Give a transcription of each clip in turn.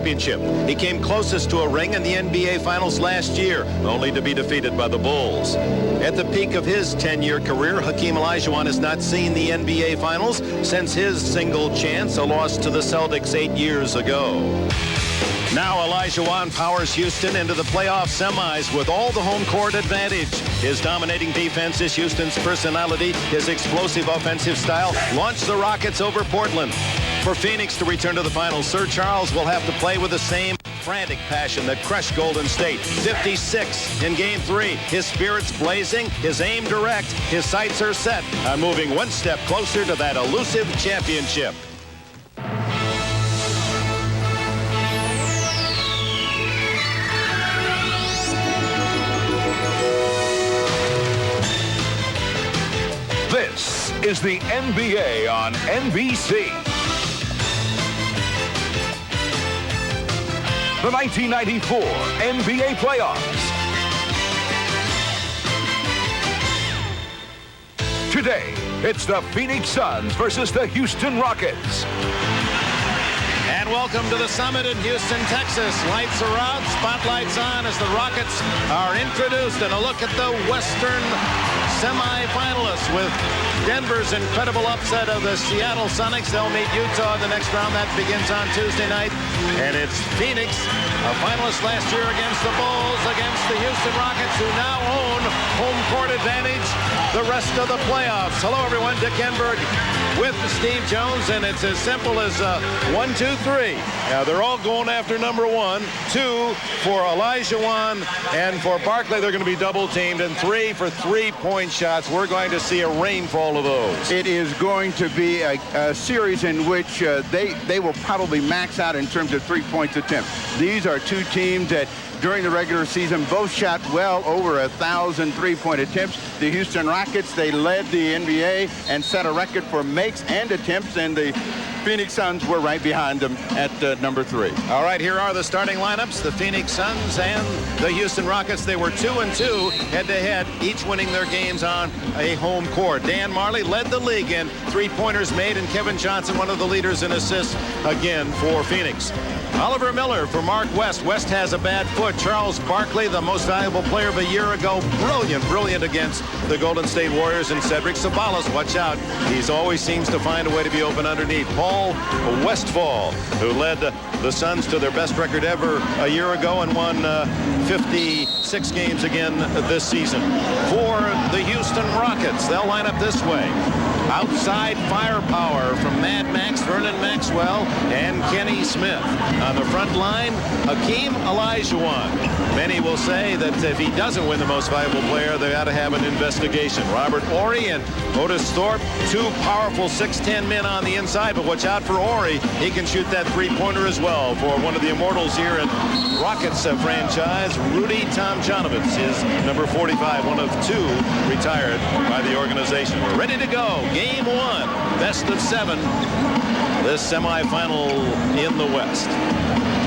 championship. He came closest to a ring in the NBA Finals last year, only to be defeated by the Bulls. At the peak of his 10-year career, Hakeem Olajuwon has not seen the NBA Finals since his single chance, a loss to the Celtics 8 years ago. Now Olajuwon powers Houston into the playoff semis with all the home court advantage. His dominating defense, his Houston's personality, his explosive offensive style launched the Rockets over Portland. For Phoenix to return to the finals, Sir Charles will have to play with the same frantic passion that crushed Golden State. 56 in Game 3. His spirit's blazing, his aim direct, his sights are set on moving one step closer to that elusive championship. This is the NBA on NBC. The 1994 NBA playoffs. Today, it's the Phoenix Suns versus the Houston Rockets. And welcome to the summit in Houston, Texas. Lights are out, spotlights on as the Rockets are introduced. And a look at the Western semi-finalists with Denver's incredible upset of the Seattle Sonics. They'll meet Utah in the next round. That begins on Tuesday night. And it's Phoenix, a finalist last year against the Bulls, against the Houston Rockets, who now own home court advantage the rest of the playoffs. Hello, everyone. Dick Enberg with Steve Jones, and it's as simple as 1, 2, 3. Now, they're all going after number 1. 2 for Olajuwon, and for Barkley, they're going to be double-teamed, and 3 for three-point shots. We're going to see a rainfall of those. It is going to be a series in which they will probably max out in terms of three-point attempts. These are two teams that during the regular season both shot well over 1,000 three-point attempts. The Houston Rockets, they led the NBA and set a record for makes and attempts, and the Phoenix Suns were right behind them at number 3. All right, here are the starting lineups. The Phoenix Suns and the Houston Rockets. They were 2-2 head-to-head, each winning their games on a home court. Dan Marley led the league in three-pointers made, and Kevin Johnson, one of the leaders in assists, again for Phoenix. Oliver Miller for Mark West. West has a bad foot. Charles Barkley, the most valuable player of a year ago. Brilliant against the Golden State Warriors. And Cedric Sabalas, watch out. He always seems to find a way to be open underneath. Paul Westphal, who led the Suns to their best record ever a year ago and won 56 games again this season. For the Houston Rockets, they'll line up this way. Outside firepower from Mad Max, Vernon Maxwell, and Kenny Smith. On the front line, Hakeem Olajuwon. Many will say that if he doesn't win the most valuable player, they ought to have an investigation. Robert Horry and Otis Thorpe, two powerful 6'10" men on the inside, but watch out for Horry. He can shoot that three-pointer as well for one of the immortals here in Rockets franchise. Rudy Tomjanovich is number 45, one of 2 retired by the organization. We're ready to go. Game 1, best of 7. This semifinal in the West.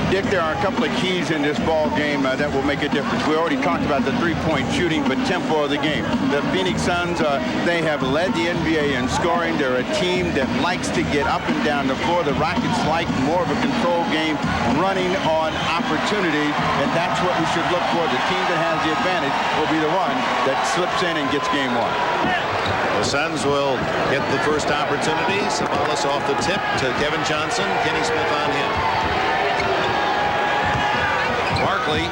Dick, there are a couple of keys in this ball game that will make a difference. We already talked about the three-point shooting, but tempo of the game. The Phoenix Suns, they have led the NBA in scoring. They're a team that likes to get up and down the floor. The Rockets like more of a control game, running on opportunity, and that's what we should look for. The team that has the advantage will be the one that slips in and gets game 1. The Suns will get the first opportunity. Sabalas off the tip to Kevin Johnson. Kenny Smith on him. Barkley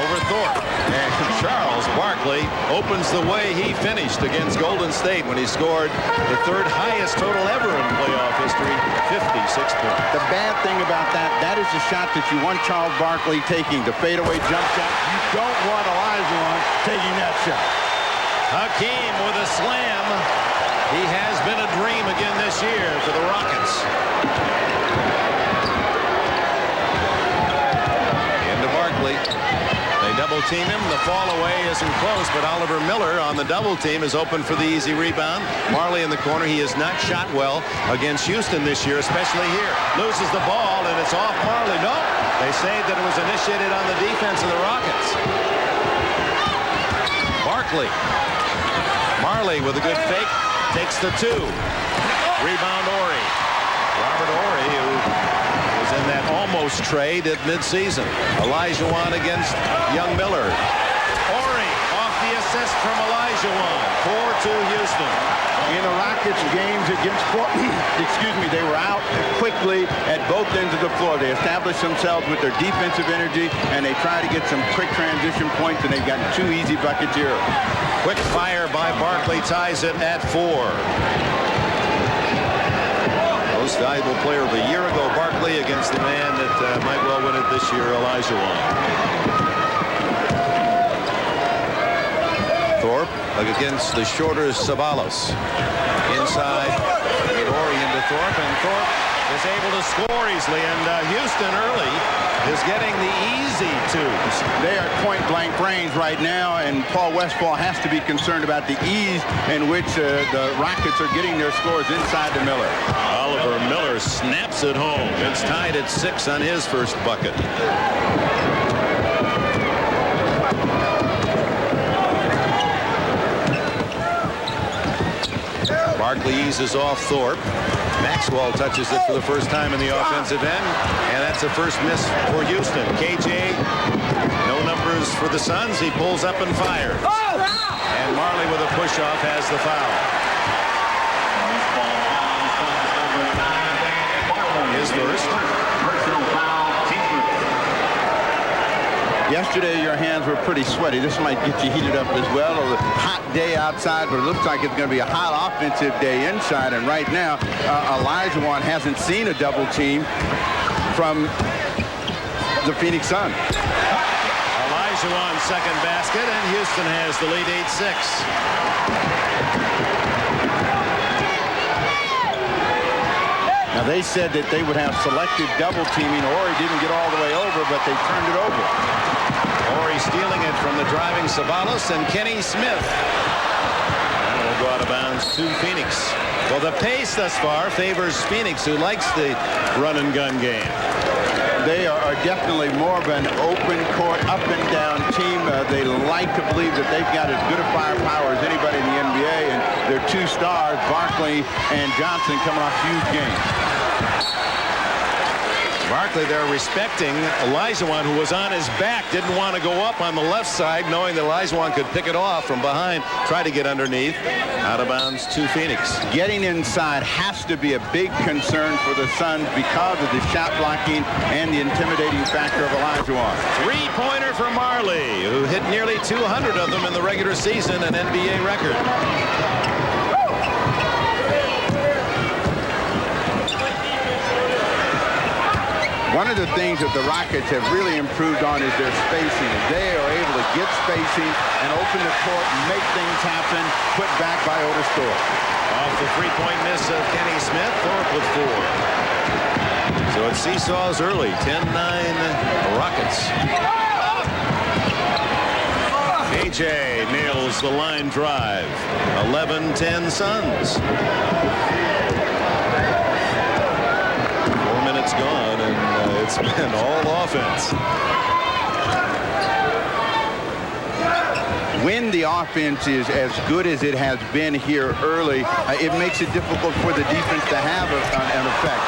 over Thorpe. And Charles Barkley opens the way he finished against Golden State when he scored the 3rd highest total ever in playoff history, 56 points. The bad thing about that is the shot that you want Charles Barkley taking, the fadeaway jump shot. You don't want Olajuwon taking that shot. Hakeem with a slam. He has been a dream again this year for the Rockets. Into Barkley. They double team him. The fall away isn't close, but Oliver Miller on the double team is open for the easy rebound. Marley in the corner. He has not shot well against Houston this year, especially here. Loses the ball, and it's off Marley. No, they say that it was initiated on the defense of the Rockets. Barkley. Marley with a good fake, takes the 2. Rebound Horry. Robert Horry, who was in that almost trade at midseason. Elijah against Young Miller. Horry off the assist from Elijah 4-2 Houston. In the Rockets games against Portland, excuse me, they were out quickly at both ends of the floor. They established themselves with their defensive energy, and they try to get some quick transition points, and they've gotten 2 easy buckets here. Quick fire by Barkley ties it at 4. Most valuable player of the year ago, Barkley, against the man that might well win it this year, Elijah Thorpe against the shorter Sabalos. Inside, Horry into Thorpe, and Thorpe is able to score easily, and Houston early is getting the easy 2s. They are point-blank range right now, and Paul Westphal has to be concerned about the ease in which the Rockets are getting their scores inside the Miller. Oliver Miller snaps it home. It's tied at 6 on his first bucket. Barkley eases off Thorpe. Maxwell touches it for the first time in the offensive end, and that's a first miss for Houston. KJ, no numbers for the Suns. He pulls up and fires. And Marley with a push-off has the foul. His first. Yesterday, your hands were pretty sweaty. This might get you heated up as well. A hot day outside, but it looks like it's going to be a hot offensive day inside. And right now, Elijah hasn't seen a double team from the Phoenix Suns. Elijah second basket, and Houston has the lead 8-6. Now, they said that they would have selected double teaming. Horry didn't get all the way over, but they turned it over. Horry stealing it from the driving Sabalos, and Kenny Smith. And will go out of bounds to Phoenix. Well, the pace thus far favors Phoenix, who likes the run-and-gun game. They are definitely more of an open court, up and down team. They like to believe that they've got as good a firepower as anybody in the NBA, and their 2 stars, Barkley and Johnson, coming off huge games. Barkley there respecting Elijah, who was on his back, didn't want to go up on the left side, knowing that Elijah could pick it off from behind, try to get underneath. Out of bounds to Phoenix. Getting inside has to be a big concern for the Suns because of the shot blocking and the intimidating factor of Elijah. Three-pointer for Marley, who hit nearly 200 of them in the regular season, an NBA record. One of the things that the Rockets have really improved on is their spacing. They are able to get spacing and open the court and make things happen. Put back by Otis Thorpe. Off the three-point miss of Kenny Smith, Thorpe with 4. So it seesaws early, 10-9 Rockets. AJ nails the line drive, 11-10 Suns. 4 minutes gone, and it's been all offense. When the offense is as good as it has been here early, it makes it difficult for the defense to have an effect.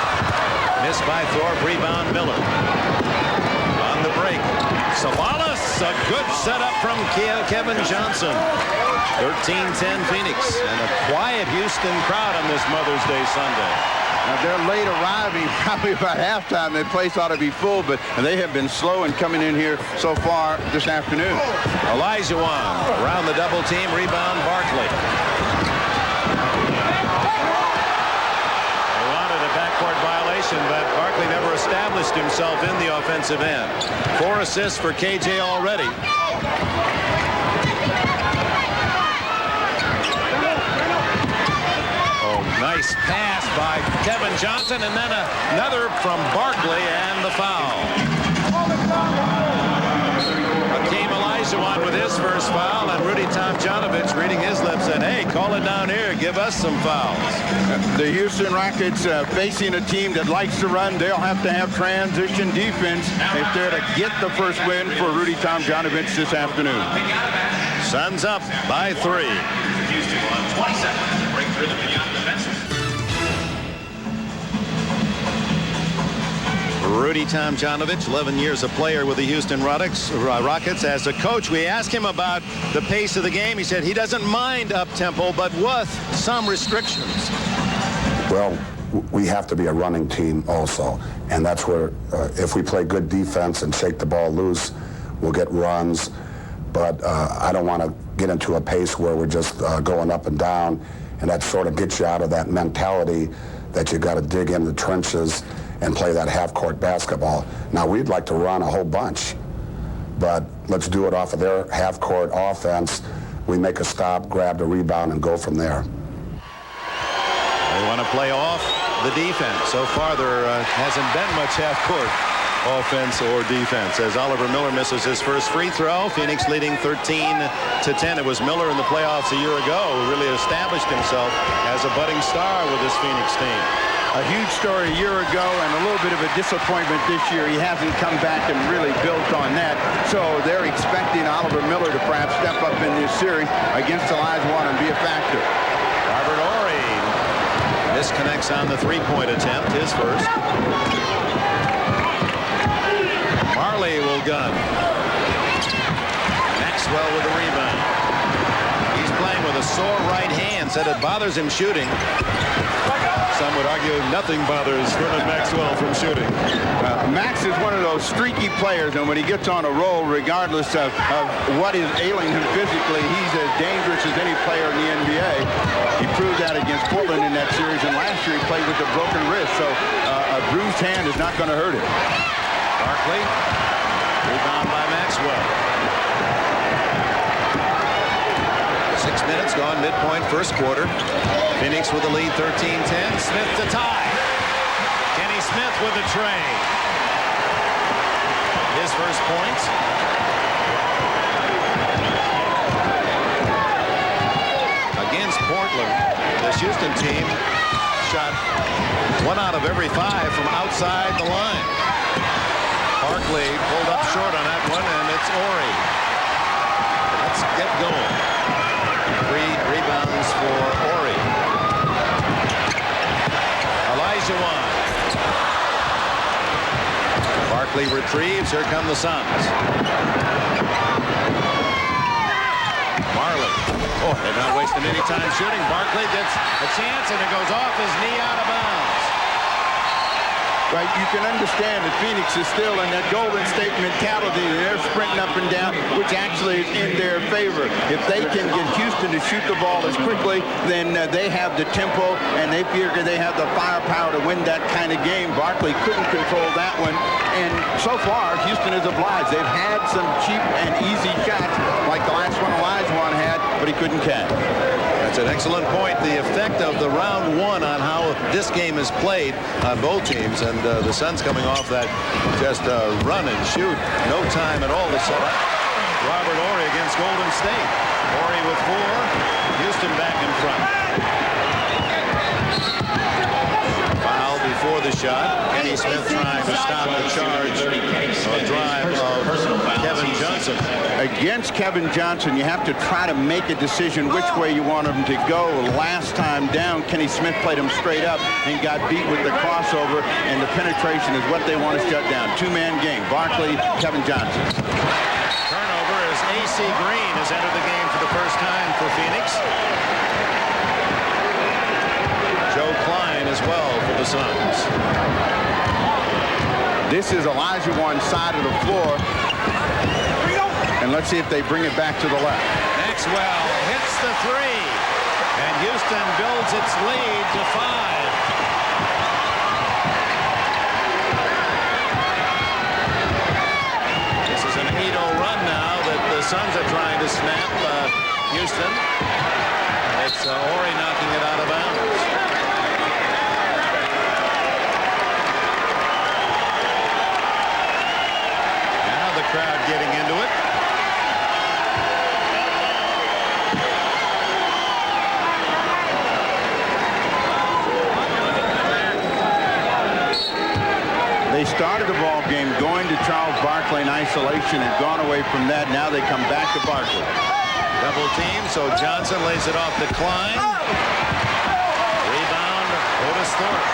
Missed by Thorpe, rebound Miller. On the break, Sabalos, a good setup from Kevin Johnson. 13-10 Phoenix, and a quiet Houston crowd on this Mother's Day Sunday. Now, they're late arriving, probably about halftime. The place ought to be full, but they have been slow in coming in here so far this afternoon. Elijah around the double team, rebound Barkley. They wanted a backcourt violation, but Barkley never established himself in the offensive end. 4 assists for KJ already. Nice pass by Kevin Johnson, and then another from Barkley, and the foul. Came Elijah with his first foul, and Rudy Tomjanovich, reading his lips, said, hey, call it down here, give us some fouls. The Houston Rockets facing a team that likes to run. They'll have to have transition defense if they're to get the first win for Rudy Tomjanovich this afternoon. Suns up by 3. Houston on 27 to break through the beyond defense. Rudy Tomjanovich, 11 years a player with the Houston Rockets. As a coach, we asked him about the pace of the game. He said he doesn't mind up-tempo, but with some restrictions. Well, we have to be a running team also, and that's where if we play good defense and shake the ball loose, we'll get runs. But I don't want to get into a pace where we're just going up and down, and that sort of gets you out of that mentality that you got to dig in the trenches and play that half-court basketball. Now, we'd like to run a whole bunch, but let's do it off of their half-court offense. We make a stop, grab the rebound, and go from there. They want to play off the defense. So far, there hasn't been much half-court offense or defense. As Oliver Miller misses his first free throw, Phoenix leading 13-10. It was Miller in the playoffs a year ago who really established himself as a budding star with this Phoenix team. A huge story a year ago and a little bit of a disappointment this year. He hasn't come back and really built on that. So they're expecting Oliver Miller to perhaps step up in this series against Olajuwon and be a factor. Robert Horry disconnects on the three-point attempt, his first. Marley will gun. Maxwell with the rebound. He's playing with a sore right hand, said it bothers him shooting. Some would argue nothing bothers Vernon Maxwell from shooting. Max is one of those streaky players, and when he gets on a roll, regardless of what is ailing him physically, he's as dangerous as any player in the NBA. He proved that against Portland in that series, and last year he played with a broken wrist, so a bruised hand is not going to hurt him. Barkley, rebound by Maxwell. 6 minutes gone, midpoint, first quarter. Phoenix with the lead, 13-10. Smith to tie. Kenny Smith with the tray. His first points. Against Portland, this Houston team shot 1 out of every 5 from outside the line. Barkley pulled up short on that one, and it's Horry. Let's get going. 3 rebounds for Horry. Olajuwon. Barkley retrieves. Here come the Suns. Marley. Oh, they're not wasting any time shooting. Barkley gets a chance, and it goes off his knee out of bounds. Right, you can understand that Phoenix is still in that Golden State mentality. They're sprinting up and down, which actually is in their favor. If they can get Houston to shoot the ball as quickly, then they have the tempo, and they figure they have the firepower to win that kind of game. Barkley couldn't control that one, and so far, Houston is obliged. They've had some cheap and easy shots, like the last one Olajuwon had, but he couldn't catch. That's an excellent point. The effect of the round 1 on how this game is played on both teams, and the Suns coming off that just run and shoot. No time at all to set up. Robert Horry against Golden State. Horry with 4. Houston back in front. Foul before the shot. Kenny Smith trying to stop the charge or drive of Kevin Johnson. Against Kevin Johnson, you have to try to make a decision which way you want him to go. Last time down, Kenny Smith played him straight up and got beat with the crossover, and the penetration is what they want to shut down. 2-man game. Barkley, Kevin Johnson. Turnover as A.C. Green has entered the game for the first time for Phoenix. Joe Klein as well for the Suns. This is Olajuwon's side of the floor. And let's see if they bring it back to the left. Maxwell hits the 3. And Houston builds its lead to 5. This is an 8-0 run now that the Suns are trying to snap. Houston. It's Horry knocking it out of bounds. Now the crowd getting into it. They started the ball game going to Charles Barkley in isolation and gone away from that. Now they come back to Barkley. Double team, so Johnson lays it off to Klein. Rebound, Otis Thorpe.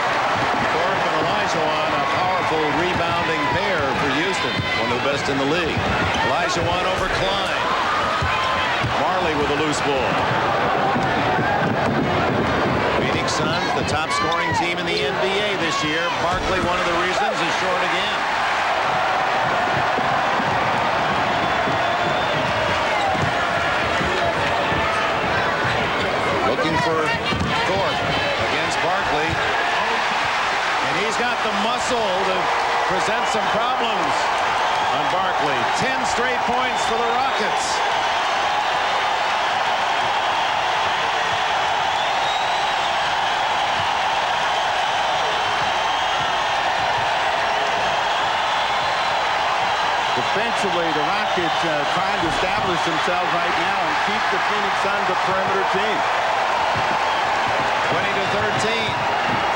Thorpe and Olajuwon, a power wonderful rebounding pair for Houston, one of the best in the league. Olajuwon over Klein. Marley with a loose ball. Phoenix Suns, the top scoring team in the NBA this year. Barkley, one of the reasons, is short again. Looking for Thorpe against Barkley. And he's got the muscle to present some problems on Barkley. 10 straight points for the Rockets. Defensively, the Rockets trying to establish themselves right now and keep the Phoenix Suns a perimeter team. 20-13.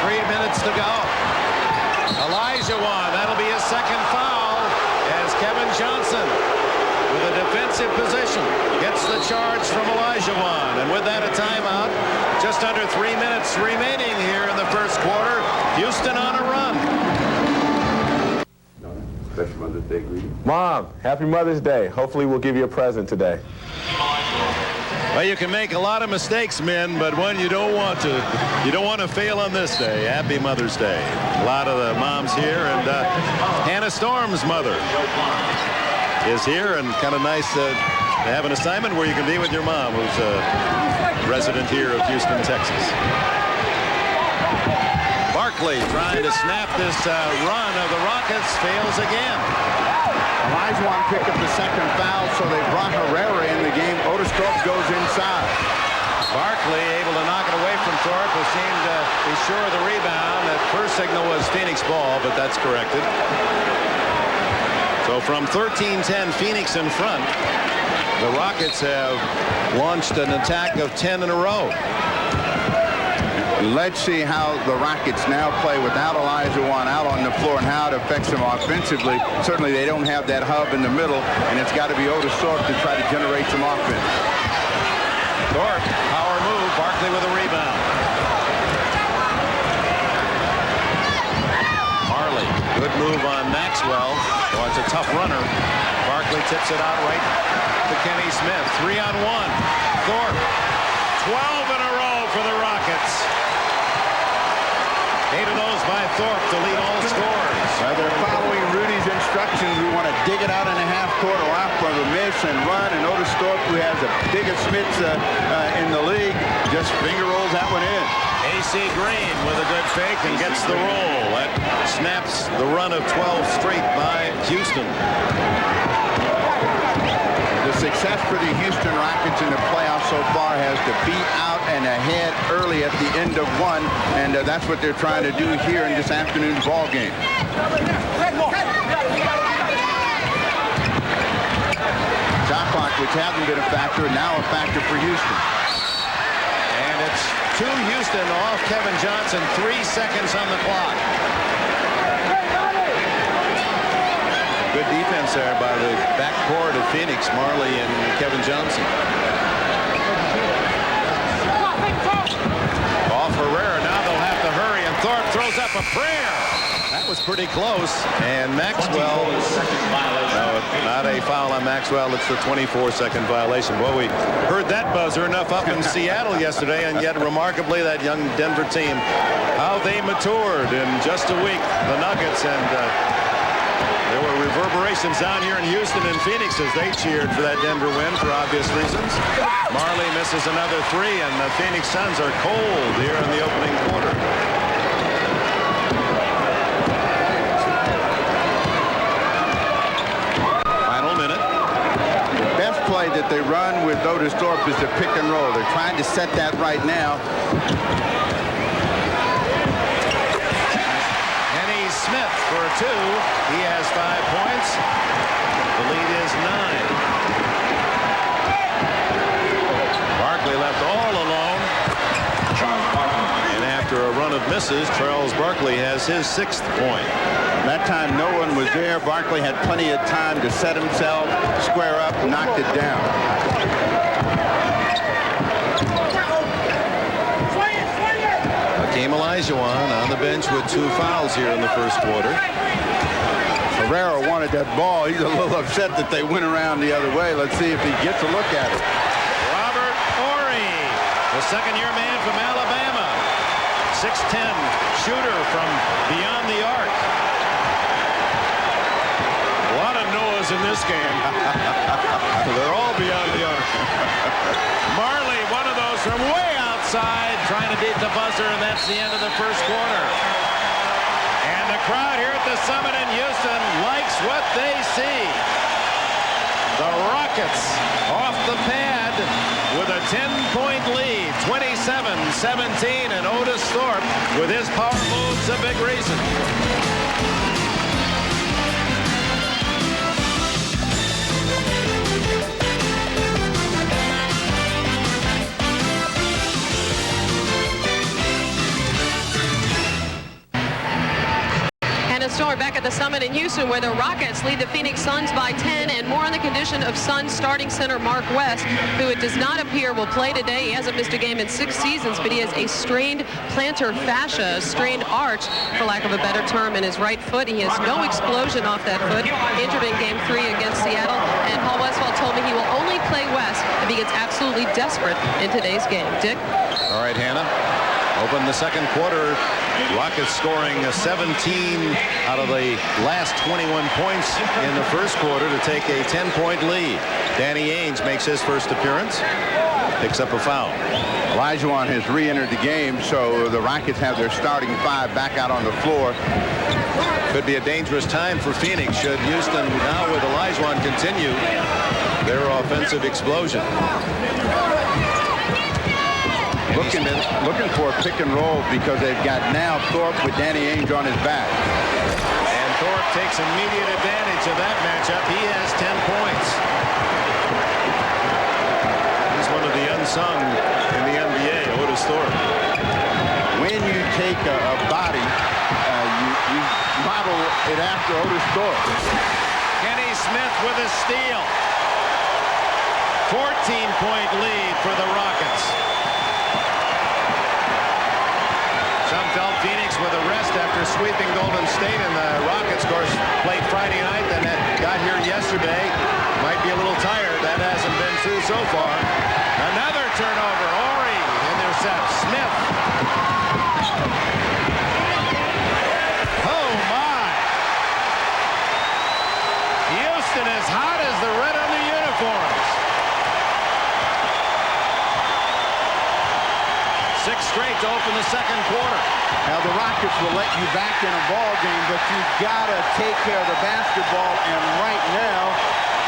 3 minutes to go. Olajuwon, that'll be his second foul as Kevin Johnson with a defensive position gets the charge from Olajuwon. And with that, a timeout. Just under 3 minutes remaining here in the first quarter. Houston on a run. Special Mother's Day greeting. Mom, happy Mother's Day. Hopefully we'll give you a present today. Well, you can make a lot of mistakes, men, but one you don't want to. You don't want to fail on this day. Happy Mother's Day. A lot of the moms here, and Hannah Storm's mother is here, and kind of nice to have an assignment where you can be with your mom, who's a resident here of Houston, Texas. Barkley trying to snap this run of the Rockets, fails again. Olajuwon picked up the second foul, so they brought Herrera in the game. Otis Thorpe goes inside. Barkley able to knock it away from Thorpe, who seemed to be sure of the rebound. That first signal was Phoenix ball, but that's corrected. So from 13-10, Phoenix in front. The Rockets have launched an attack of 10 in a row. Let's see how the Rockets now play without Olajuwon out on the floor and how it affects them offensively. Certainly they don't have that hub in the middle, and it's got to be Otis Thorpe to try to generate some offense. Thorpe, power move, Barkley with a rebound. Marley, good move on Maxwell. Oh, it's a tough runner. Barkley tips it out right to Kenny Smith. 3-on-1. Thorpe, 12 in a row for the Rockets. 8 of those by Thorpe to lead all scorers. They're following Rudy's instructions. We want to dig it out in the half court or off of a miss and run. And Otis Thorpe, who has the biggest mitts in the league, just finger rolls that one in. AC Green with a good fake and gets the roll. That snaps the run of 12 straight by Houston. The success for the Houston Rockets in the playoffs so far has to beat out and ahead early at the end of one, and that's what they're trying to do here in this afternoon's ball game. Shot clock, which hasn't been a factor, now a factor for Houston. And it's to Houston off Kevin Johnson, 3 seconds on the clock. Good defense there by the backcourt of Phoenix, Marley and Kevin Johnson. Off Herrera, now they'll have to hurry, and Thorpe throws up a prayer. That was pretty close, and Maxwell, no, not a foul on Maxwell, it's the 24-second violation. Well, we heard that buzzer enough up in Seattle yesterday, and yet remarkably that young Denver team, how they matured in just a week, the Nuggets, and there were reverberations down here in Houston and Phoenix as they cheered for that Denver win for obvious reasons. Marley misses another 3, and the Phoenix Suns are cold here in the opening quarter. Final minute. The best play that they run with Otis Thorpe is the pick and roll. They're trying to set that right now. Smith for 2. He has 5 points. The lead is 9. Barkley left all alone. And after a run of misses, Charles Barkley has his 6th point. That time no one was there. Barkley had plenty of time to set himself, square up, knocked it down. Hakeem Olajuwon on the bench with 2 fouls here in the first quarter. Herrera wanted that ball. He's a little upset that they went around the other way. Let's see if he gets a look at it. Robert Horry, the second-year man from Alabama. 6'10", shooter from beyond the arc. A lot of Noahs in this game. They're all beyond the arc. Marley, one of those from way outside, trying to beat the buzzer, and that's the end of the first quarter. And the crowd here at the Summit in Houston likes what they see. The Rockets off the pad with a 10-point lead, 27-17, and Otis Thorpe with his power moves a big reason. Store back at the Summit in Houston, where the Rockets lead the Phoenix Suns by 10, and more on the condition of Suns starting center Mark West, who it does not appear will play today. He hasn't missed a game in 6 seasons, but he has a strained plantar fascia, a strained arch, for lack of a better term, in his right foot. He has no explosion off that foot, injured in Game 3 against Seattle, and Paul Westphal told me he will only play West if he gets absolutely desperate in today's game. Dick? All right, Hannah. Open the second quarter. Rockets scoring 17 out of the last 21 points in the first quarter to take a 10-point lead. Danny Ainge makes his first appearance. Picks up a foul. Olajuwon has re-entered the game, so the Rockets have their starting 5 back out on the floor. Could be a dangerous time for Phoenix should Houston, now with Olajuwon, continue their offensive explosion. Looking for a pick and roll because they've got now Thorpe with Danny Ainge on his back. And Thorpe takes immediate advantage of that matchup. He has 10 points. He's one of the unsung in the NBA, Otis Thorpe. When you take a body, you model it after Otis Thorpe. Kenny Smith with a steal. 14-point lead for the Rockets. Some felt Phoenix with a rest after sweeping Golden State, and the Rockets, of course, played Friday night, then got here yesterday. Might be a little tired. That hasn't been true so far. Another turnover. Horry intercepts. Smith. Oh, my. Houston is hot as the red on the uniforms. 6 straight to open the second quarter. Now the Rockets will let you back in a ball game, but you've got to take care of the basketball. And right now,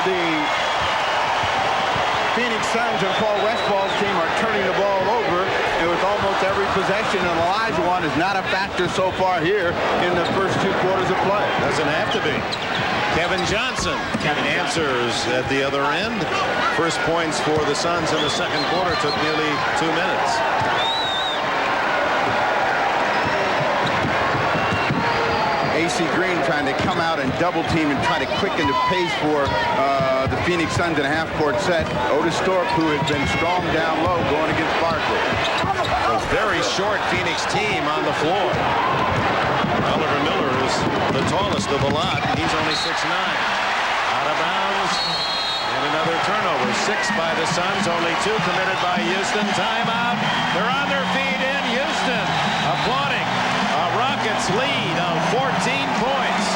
the Phoenix Suns and Paul Westphal's team are turning the ball over. It was almost every possession, and Olajuwon is not a factor so far here in the first 2 quarters of play. Doesn't have to be. Kevin Johnson answers at the other end. First points for the Suns in the second quarter took nearly 2 minutes. AC Green trying to come out and double team and try to quicken the pace for the Phoenix Suns in a half-court set. Otis Thorpe, who has been strong down low, going against Barkley. A very short Phoenix team on the floor. Oliver Miller is the tallest of the lot. He's only 6'9". Out of bounds. And another turnover. 6 by the Suns, only 2 committed by Houston. Timeout. They're on their feet in Houston, applauding a Rockets lead of 14 points.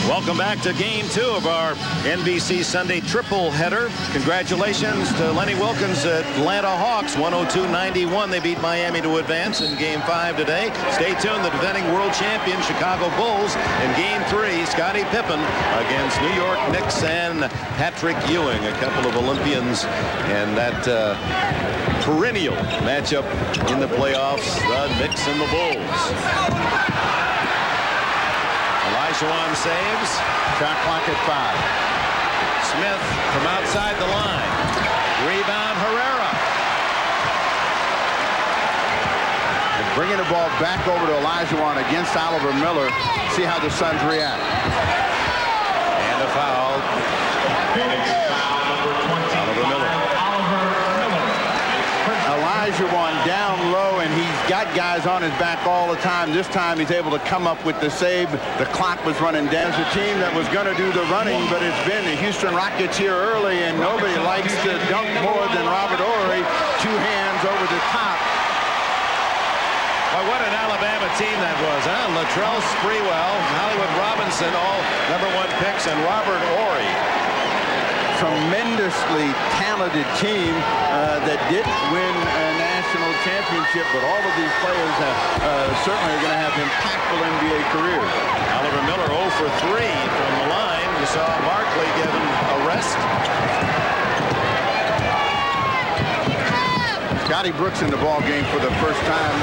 Welcome back to Game 2 of our NBC Sunday triple header. Congratulations to Lenny Wilkins' Atlanta Hawks, 102-91. They beat Miami to advance in Game 5 today. Stay tuned, the defending world champion Chicago Bulls in Game 3, Scottie Pippen against New York Knicks and Patrick Ewing, a couple of Olympians, and that perennial matchup in the playoffs, the Knicks and the Bulls. Olajuwon saves. Shot clock at 5. Smith from outside the line. Rebound, Herrera. And bringing the ball back over to Olajuwon against Oliver Miller. See how the Suns react. And a foul. Oliver Miller. Olajuwon down low, and he's got guys on his back all the time. This time he's able to come up with the save. The clock was running down. It's a team that was going to do the running, but it's been the Houston Rockets here early, and nobody likes to dunk more than Robert Horry. 2 hands over the top. Well, what an Alabama team that was, huh? Latrell Sprewell, Hollywood Robinson, all #1 picks, and Robert Horry. Tremendously talented team that didn't win a national championship, but all of these players certainly are going to have impactful NBA careers. Oliver Miller 0 for 3 from the line. You saw Barkley given a rest. Scotty Brooks in the ball game for the first time.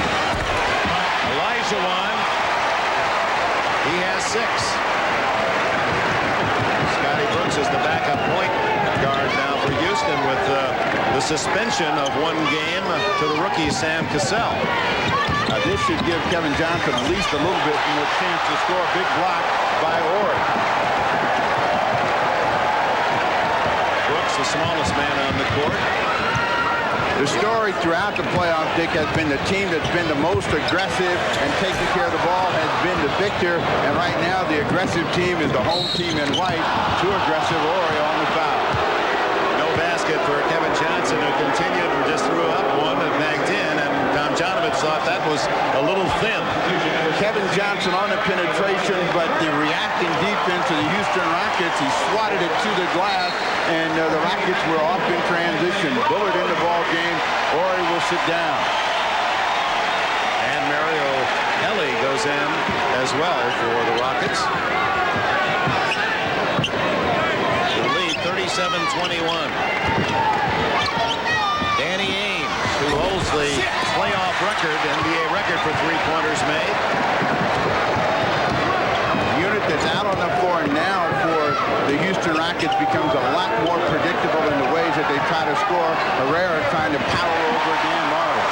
Olajuwon, he has 6. Scotty Brooks is the backup point guard now for Houston with the suspension of 1 game to the rookie Sam Cassell. This should give Kevin Johnson at least a little bit more chance to score. Big block by Horry. Brooks, the smallest man on the court. The story throughout the playoff, Dick, has been the team that's been the most aggressive and taking care of the ball has been the victor. And right now, the aggressive team is the home team in white. Too aggressive, Horry on the foul. No basket for Kevin Johnson, who continued and just threw up one and backed in. And Tom Jonovich thought that was a little thin. Kevin Johnson on the penetration, but the reacting defense of the Houston Rockets, he swatted it to the glass, and the Rockets were off in transition. Bullard in the ball game. Horry will sit down. And Mario Ellie goes in as well for the Rockets. The lead 37-21. Danny Ainge, who holds the playoff record, NBA record for 3-pointers made. Unit that's out on the floor now for the Houston Rockets becomes a lot more predictable in the ways that they try to score. Herrera trying to power over Dan Marley.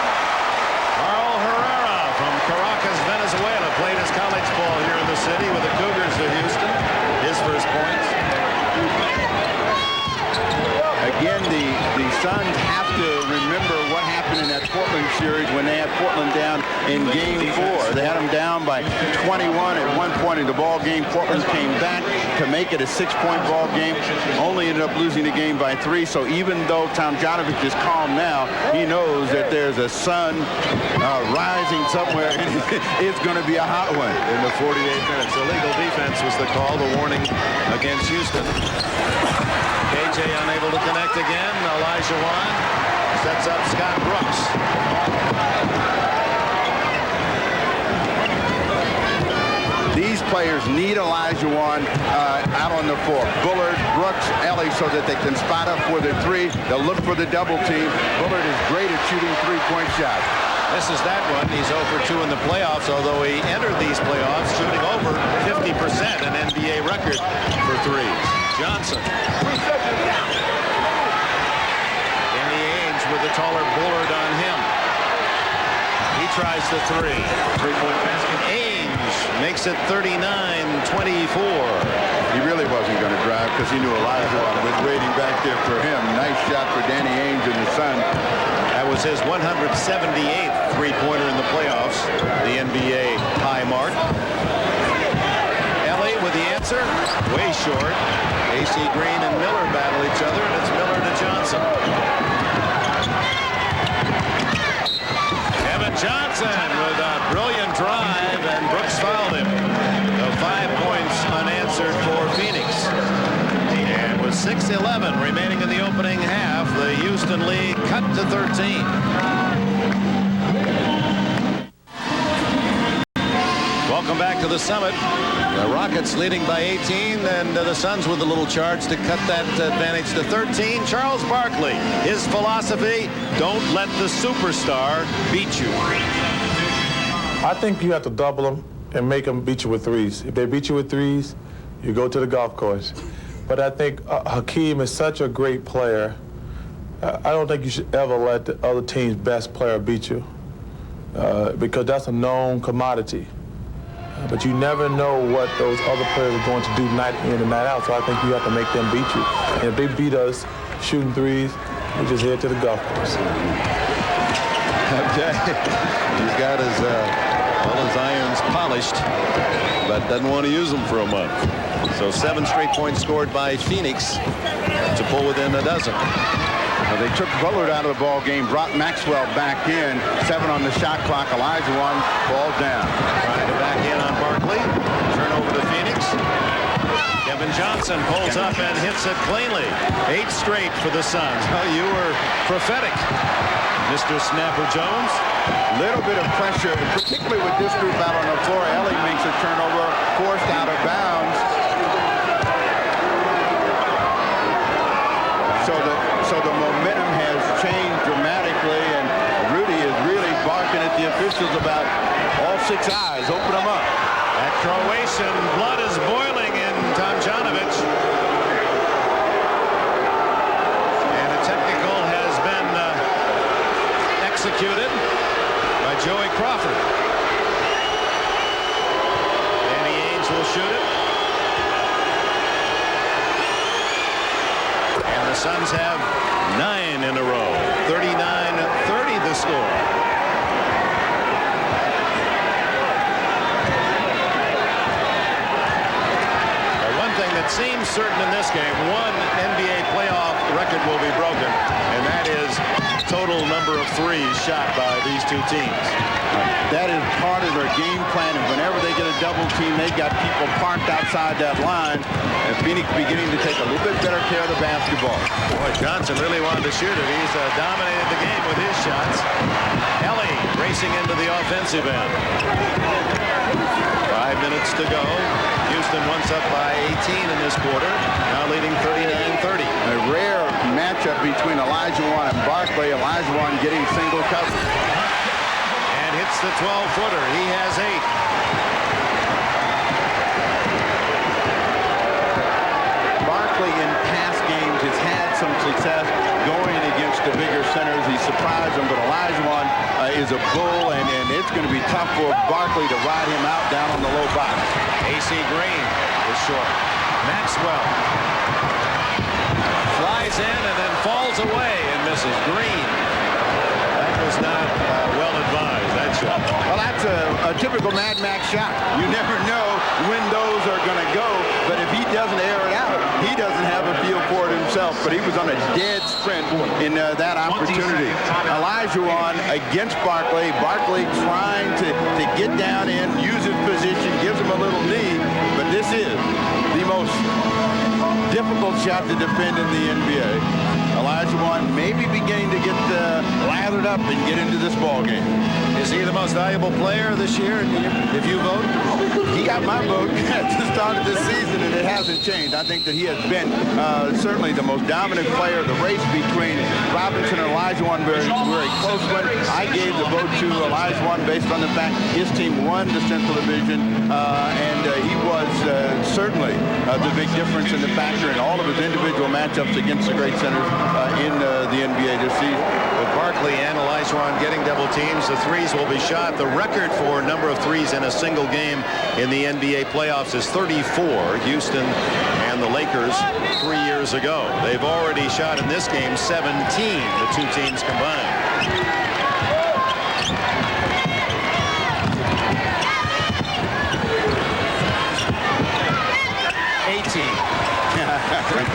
Carl Herrera from Caracas, Venezuela, played his college ball here in the city with the Cougars of Houston. His first points. Again, the Suns have to remember what happened in that Portland series when they had Portland down in Game 4. They had them down by 21 at one point in the ball game. Portland came back to make it a 6-point ball game. Only ended up losing the game by 3. So even though Tom Jonovich is calm now, he knows that there's a sun rising somewhere. It's going to be a hot one In the 48 minutes. Illegal defense was the call, the warning against Houston. KJ unable to connect again. Olajuwon sets up Scott Brooks. These players need Olajuwon out on the floor. Bullard, Brooks, Ellie, so that they can spot up for the 3. They'll look for the double team. Bullard is great at shooting 3-point shots. This is that one. He's 0 for 2 in the playoffs, although he entered these playoffs shooting over 50%, an NBA record for 3s. Johnson. Danny Ainge with the taller Bullard on him. He tries the 3. 3-point basket. Ainge makes it 39-24. He really wasn't going to drive because he knew Olajuwon was waiting back there for him. Nice shot for Danny Ainge and the Suns. That was his 178th three-pointer in the playoffs, the NBA high mark. Ellie with the answer, way short. AC Green and Miller battle each other, and it's Miller to Johnson. Kevin Johnson with a brilliant drive, and Brooks fouled him. So 5 points unanswered for Phoenix. And with 6:11 remaining in the opening half, the Houston lead cut to 13. Welcome back to the Summit. The Rockets leading by 18, and the Suns with a little charge to cut that advantage to 13. Charles Barkley, his philosophy, don't let the superstar beat you. I think you have to double them and make them beat you with 3s. If they beat you with 3s, you go to the golf course. But I think Hakeem is such a great player. I don't think you should ever let the other team's best player beat you because that's a known commodity. But you never know what those other players are going to do night in and night out, so I think you have to make them beat you. And if they beat us shooting 3s, we just head to the golf course. He's got all his irons polished, but doesn't want to use them for a month. So 7 straight points scored by Phoenix to pull within a dozen. Well, they took Bullard out of the ball game, brought Maxwell back in. 7 on the shot clock. Olajuwon falls down. Trying to back in on Barkley. Turnover to Phoenix. Kevin Johnson pulls up and hits it cleanly. 8 straight for the Suns. Oh, you were prophetic, Mr. Snapper Jones. Little bit of pressure, particularly with this group out on the floor. Ellie makes a turnover, forced out of bounds. So the momentum has changed dramatically, and Rudy is really barking at the officials about all 6 eyes. Open them up. That Croatian blood is boiling in Tomjanovic. And a technical has been executed by Joey Crawford. Danny Ainge will shoot it. And the Suns have 9 in a row. 39-30 the score. That seems certain in this game. One NBA playoff record will be broken, and that is total number of threes shot by these two teams. That is part of their game plan, and whenever they get a double team, they got people parked outside that line, and Phoenix beginning to take a little bit better care of the basketball. Boy, Johnson really wanted to shoot it. He's dominated the game with his shots. Ellie racing into the offensive end. 5 minutes to go. Houston once up by 18 in this quarter, now leading 39-30. A rare matchup between Olajuwon and Barkley. Olajuwon getting single coverage. And hits the 12-footer. He has 8. Barkley in past games has had some success going against the bigger centers. He surprised them, but Olajuwon is a bull, and it's going to be tough for Barkley to ride him out down on the low box. AC Green is short. Maxwell flies in and then falls away and misses. Green. That was not well advised, that shot. Well, that's a typical Mad Max shot. You never know when those are going to go, but if he doesn't air it out, he doesn't have a feel for it himself. But he was on a dead sprint in that opportunity. Olajuwon against Barkley. Barkley trying to get down in, use his position, gives him a little knee. But this is the most difficult shot to defend in the NBA. Olajuwon maybe beginning to get lathered up and get into this ball game. Is he the most valuable player this year if you vote? He got my vote at the start of this season, and it hasn't changed. I think that he has been certainly the most dominant player. The race between Robinson and Olajuwon, very close one. I gave the vote to Olajuwon based on the fact his team won the Central Division, and he was certainly the big difference in the factor in all of his individual matchups against the great centers in the NBA this season. With Barkley and Olajuwon getting double teams, the threes will be shot. The record for number of threes in a single game in the NBA playoffs is 34. Houston and the Lakers 3 years ago. They've already shot in this game 17, the two teams combined.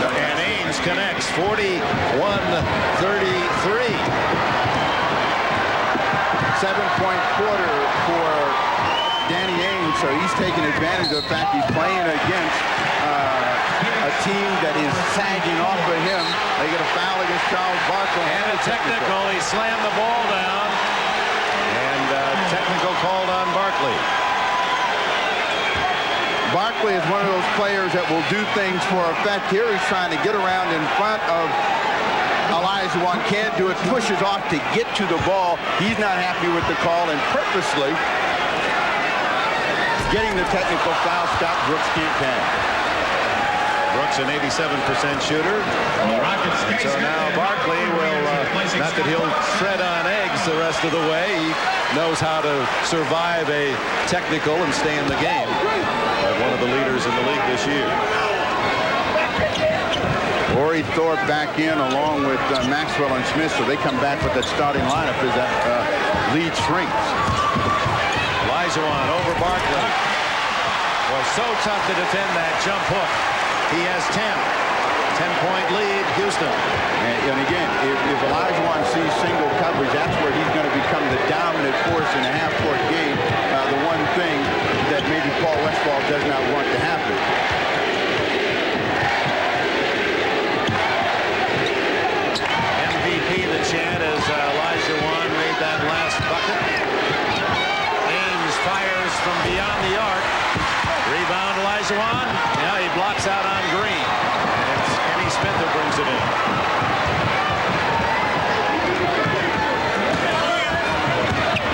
And Ainge connects 41-33. 7-point quarter for Danny Ainge, so he's taking advantage of the fact he's playing against a team that is sagging off of him. They get a foul against Charles Barkley. And a technical. He slammed the ball down. And technical called on Barkley. Barkley is one of those players that will do things for effect. Here he's trying to get around in front of Olajuwon, can't do it, pushes off to get to the ball. He's not happy with the call, and purposely getting the technical foul. Scott Brooks can't pass. Brooks an 87% shooter. So now Barkley will, not that he'll tread on eggs the rest of the way. He knows how to survive a technical and stay in the game. One of the leaders in the league this year. Ori Thorpe back in along with Maxwell and Smith, so they come back with the starting lineup as that lead shrinks. Olajuwon over Barkley. Was so tough to defend that jump hook. He has 10. 10-point lead, Houston. And again, if Olajuwon sees single coverage, that's where he's going to become the dominant force in a half-court game. The one thing that maybe Paul Westphal does not want to happen. MVP, the chant, as Olajuwon made that last bucket. Ames fires from beyond the arc. Rebound, Olajuwon. Now he blocks out on Green. Smith who brings it in.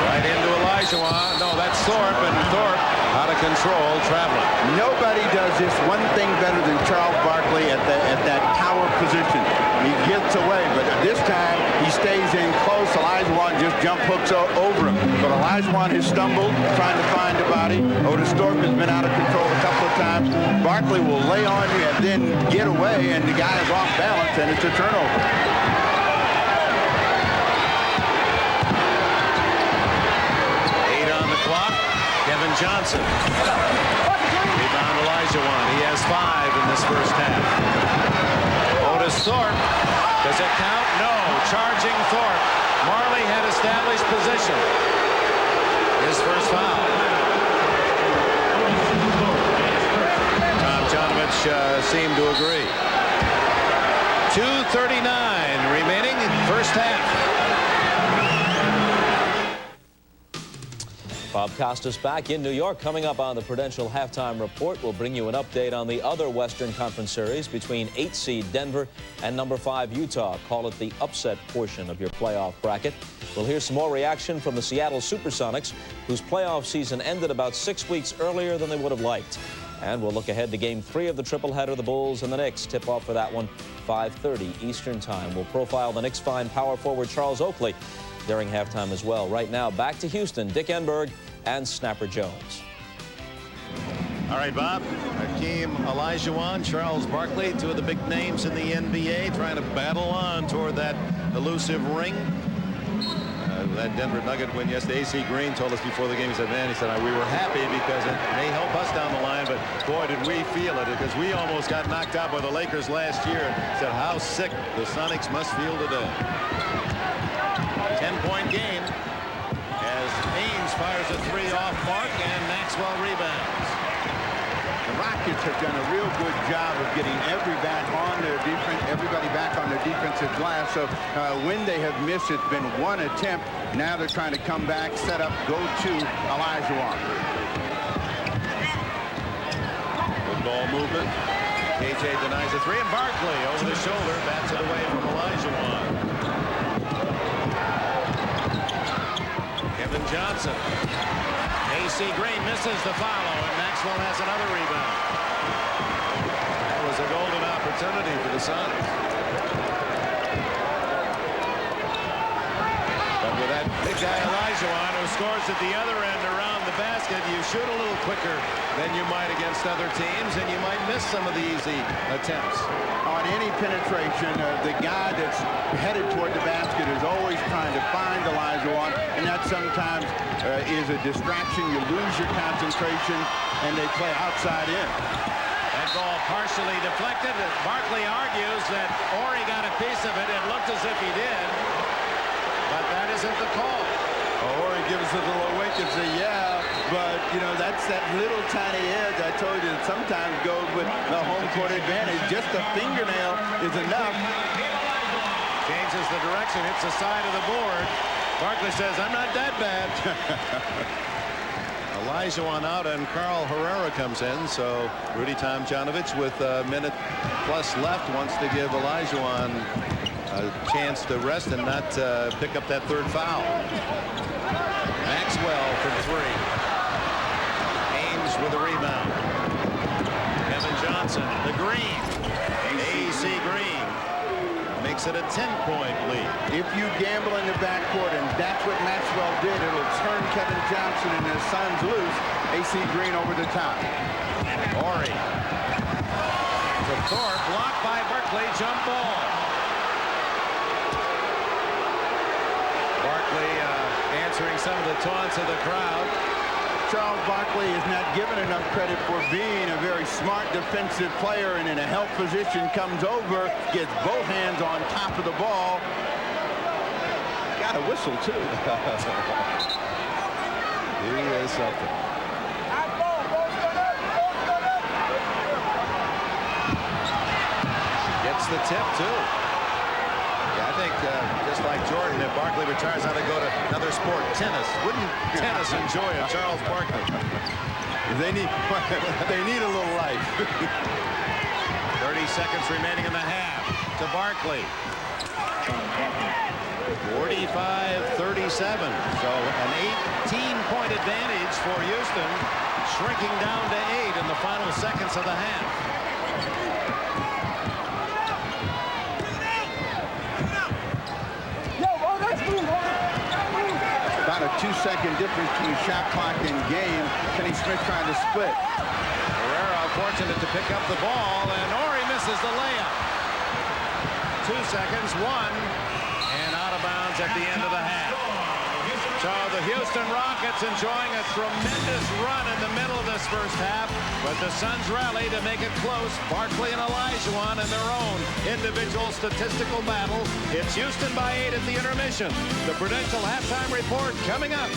Right into Olajuwon. No, that's Thorpe, and Thorpe out of control, traveling. Nobody does this one thing better than Charles Barkley at that power position. He gets away, but this time he stays in close. Olajuwon just jump hooks over him. But Olajuwon has stumbled trying to find a body. Otis Thorpe has been out of control a couple of times. Barkley will lay on you and then get away, and the guy is off balance, and it's a turnover. Kevin Johnson. Rebound Olajuwon. He has 5 in this first half. Otis Thorpe. Does it count? No. Charging Thorpe. Marley had established position. His first foul. Tom Janovich seemed to agree. 2:39 remaining first half. Bob Costas back in New York. Coming up on the Prudential Halftime Report, we'll bring you an update on the other Western Conference series between 8 seed Denver and number 5 Utah. Call it the upset portion of your playoff bracket. We'll hear some more reaction from the Seattle Supersonics, whose playoff season ended about 6 weeks earlier than they would have liked. And we'll look ahead to Game 3 of the tripleheader, the Bulls and the Knicks. Tip-off for that one, 5:30 Eastern Time. We'll profile the Knicks' fine power forward Charles Oakley during halftime as well. Right now, back to Houston, Dick Enberg and Snapper Jones. All right, Bob. Hakeem Olajuwon, Charles Barkley, 2 of the big names in the NBA, trying to battle on toward that elusive ring. That Denver Nugget win yesterday. AC Green told us before the game, he said, man, he said, we were happy because it may help us down the line, but boy, did we feel it, because we almost got knocked out by the Lakers last year. He said how sick the Sonics must feel today. 10-point game as Ames fires a 3 off mark and Maxwell rebounds. The Rockets have done a real good job of getting everybody back on their defensive glass. So when they have missed, it's been one attempt. Now they're trying to come back, set up, go to Olajuwon. Good ball movement. KJ denies a 3, and Barkley over the shoulder bats it away from Olajuwon. Kevin Johnson. AC Green misses the follow, and Maxwell has another rebound. That was a golden opportunity for the Sonics. But with that big guy Olajuwon, who scores at the other end around the basket, you shoot a little quicker than you might against other teams, and you might miss some of the easy attempts. On any penetration, the guy that's headed toward the basket is always trying to find Olajuwon, and that sometimes is a distraction. You lose your concentration, and they play outside in. That ball partially deflected. Barkley argues that Ori got a piece of it. It looked as if he did, but that isn't the call. Ori gives it a little wink and say, yeah, but, you know, that's that little tiny edge I told you that sometimes goes with the home court advantage. Just a fingernail is enough. Changes the direction, hits the side of the board. Barkley says, I'm not that bad. Olajuwon out, and Carl Herrera comes in. So Rudy Tomjanovich, with a minute plus left, wants to give Olajuwon a chance to rest and not pick up that 3rd foul. Maxwell from 3. Ames with a rebound. Kevin Johnson, the green. AC Green makes it a 10-point lead. If you gamble in the backcourt, and that's what Maxwell did, it'll turn Kevin Johnson and his sons loose. AC Green over the top. Ori. to Thorpe, blocked by Barkley, jump ball. Barkley answering some of the taunts of the crowd. Charles Barkley is not given enough credit for being a very smart defensive player, and in a help position comes over, gets both hands on top of the ball. Got a whistle too. He is something. Gets the tip too. Yeah, I think just like Jordan, if Barkley retires, how to go to another sport, tennis. Wouldn't tennis enjoy a Charles Barkley? They need a little life. 30 seconds remaining in the half to Barkley. 45-37. So an 18-point advantage for Houston, shrinking down to 8 in the final seconds of the half. About a 2-second difference between shot clock and game. Kenny Smith trying to split. Herrera fortunate to pick up the ball, and Ori misses the layup. 2 seconds, 1, and out of bounds at the end of the half. So the Houston Rockets enjoying a tremendous run in the middle of this first half, but the Suns rally to make it close. Barkley and Olajuwon in their own individual statistical battle. It's Houston by 8 at the intermission. The Prudential halftime report coming up.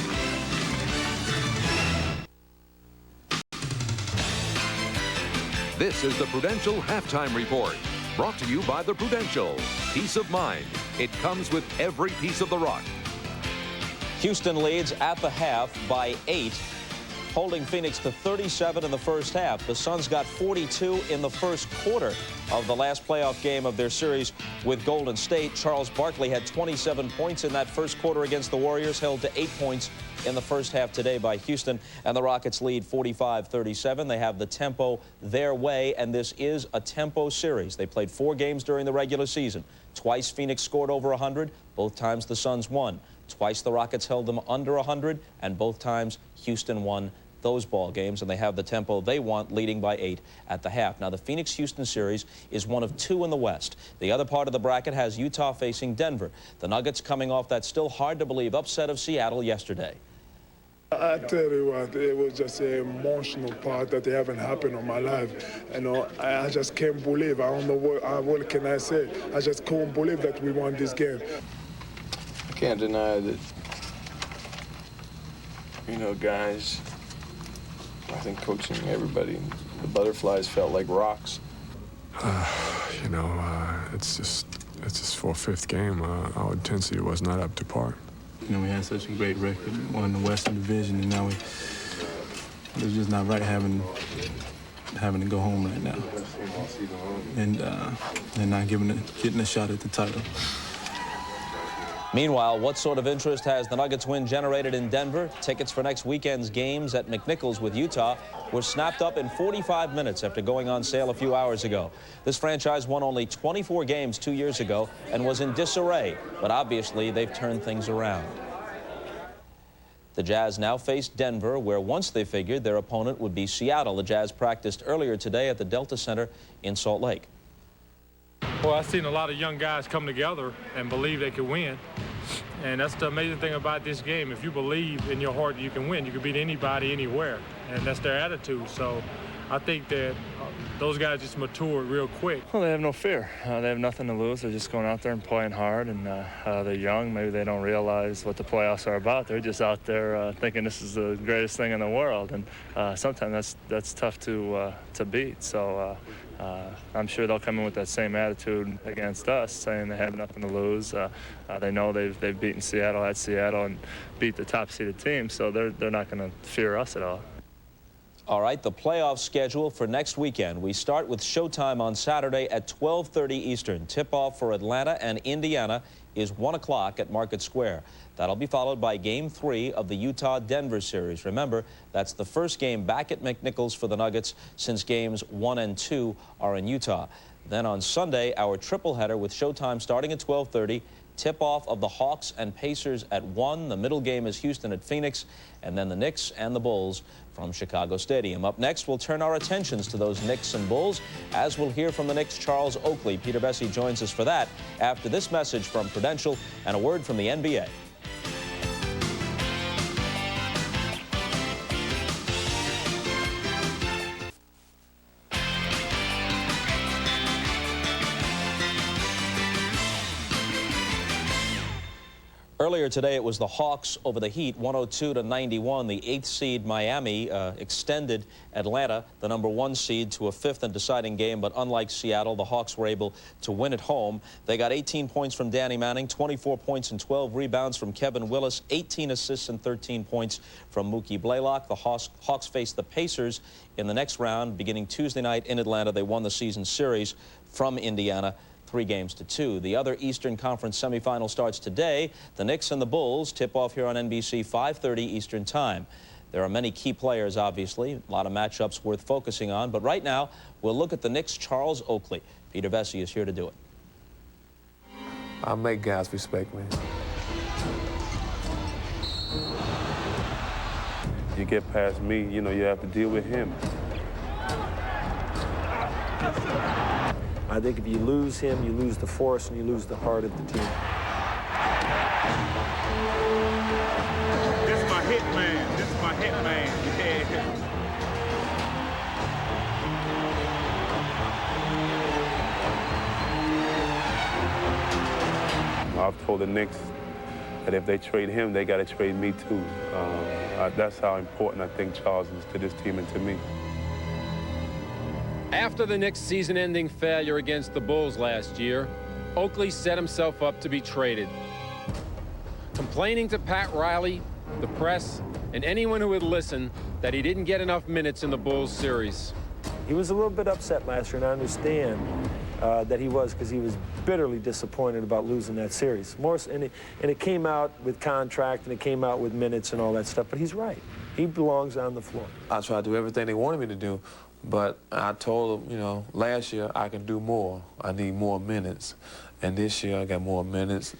This is the Prudential Halftime Report, brought to you by the Prudential. Peace of mind. It comes with every piece of the rock. Houston leads at the half by 8, holding Phoenix to 37 in the first half. The Suns got 42 in the first quarter of the last playoff game of their series with Golden State. Charles Barkley had 27 points in that first quarter against the Warriors, held to 8 points in the first half today by Houston, and the Rockets lead 45-37. They have the tempo their way, and this is a tempo series. They played 4 games during the regular season. Twice Phoenix scored over 100. Both times the Suns won. Twice the Rockets held them under 100, and both times Houston won those ball games, and they have the tempo they want, leading by 8 at the half. Now, the Phoenix-Houston series is one of 2 in the West. The other part of the bracket has Utah facing Denver. The Nuggets coming off that still hard-to-believe upset of Seattle yesterday. I tell you what, it was just an emotional part that haven't happened in my life. You know, I just can't believe. I don't know what can I say. I just couldn't believe that we won this game. I can't deny that, you know, guys, I think coaching everybody, the butterflies felt like rocks. You know, it's just for a 5th game. Our intensity was not up to par. You know, we had such a great record, won the Western Division, and now it's just not right having to go home right now, and not getting a shot at the title. Meanwhile, what sort of interest has the Nuggets win generated in Denver? Tickets for next weekend's games at McNichols with Utah were snapped up in 45 minutes after going on sale a few hours ago. This franchise won only 24 games 2 years ago and was in disarray, but obviously they've turned things around. The Jazz now face Denver, where once they figured their opponent would be Seattle. The Jazz practiced earlier today at the Delta Center in Salt Lake. Well, I've seen a lot of young guys come together and believe they could win. And that's the amazing thing about this game. If you believe in your heart you can win, you can beat anybody, anywhere. And that's their attitude. So I think that those guys just matured real quick. Well, they have no fear. They have nothing to lose. They're just going out there and playing hard. And they're young. Maybe they don't realize what the playoffs are about. They're just out there thinking this is the greatest thing in the world. And sometimes that's tough to beat. So I'm sure they'll come in with that same attitude against us, saying they have nothing to lose. They know they've beaten Seattle at Seattle and beat the top-seeded team, so they're not going to fear us at all. All right, the playoff schedule for next weekend. We start with showtime on Saturday at 12:30 Eastern. Tip-off for Atlanta and Indiana is 1 o'clock at Market Square. That'll be followed by Game 3 of the Utah-Denver series. Remember, that's the first game back at McNichols for the Nuggets since Games 1 and 2 are in Utah. Then on Sunday, our triple header with showtime starting at 12:30, Tip-off of the Hawks and Pacers at 1. The middle game is Houston at Phoenix, and then the Knicks and the Bulls from Chicago Stadium. Up next, we'll turn our attentions to those Knicks and Bulls, as we'll hear from the Knicks' Charles Oakley. Peter Bessie joins us for that after this message from Prudential and a word from the NBA. Earlier today, it was the Hawks over the Heat, 102-91. The 8th seed Miami extended Atlanta, the #1 seed, to a 5th and deciding game. But unlike Seattle, the Hawks were able to win at home. They got 18 points from Danny Manning, 24 points and 12 rebounds from Kevin Willis, 18 assists and 13 points from Mookie Blaylock. The Hawks faced the Pacers in the next round, beginning Tuesday night in Atlanta. They won the season series from Indiana, 3-2. The other Eastern Conference semifinal starts today. The Knicks and the Bulls tip off here on NBC, 5:30 Eastern Time. There are many key players, obviously, a lot of matchups worth focusing on. But right now, we'll look at the Knicks' Charles Oakley. Peter Bessie is here to do it. I make guys respect me. You get past me, you know, you have to deal with him. I think if you lose him, you lose the force and you lose the heart of the team. This is my hit man. This is my hit man. Yeah. I've told the Knicks that if they trade him, they got to trade me too. That's how important I think Charles is to this team and to me. After the Knicks' season-ending failure against the Bulls last year, Oakley set himself up to be traded. Complaining to Pat Riley, the press, and anyone who would listen that he didn't get enough minutes in the Bulls series. He was a little bit upset last year, and I understand that he was, because he was bitterly disappointed about losing that series. And it came out with contract, and it came out with minutes and all that stuff, but he's right. He belongs on the floor. I tried to do everything they wanted me to do. But I told them, you know, last year I can do more. I need more minutes. And this year I got more minutes.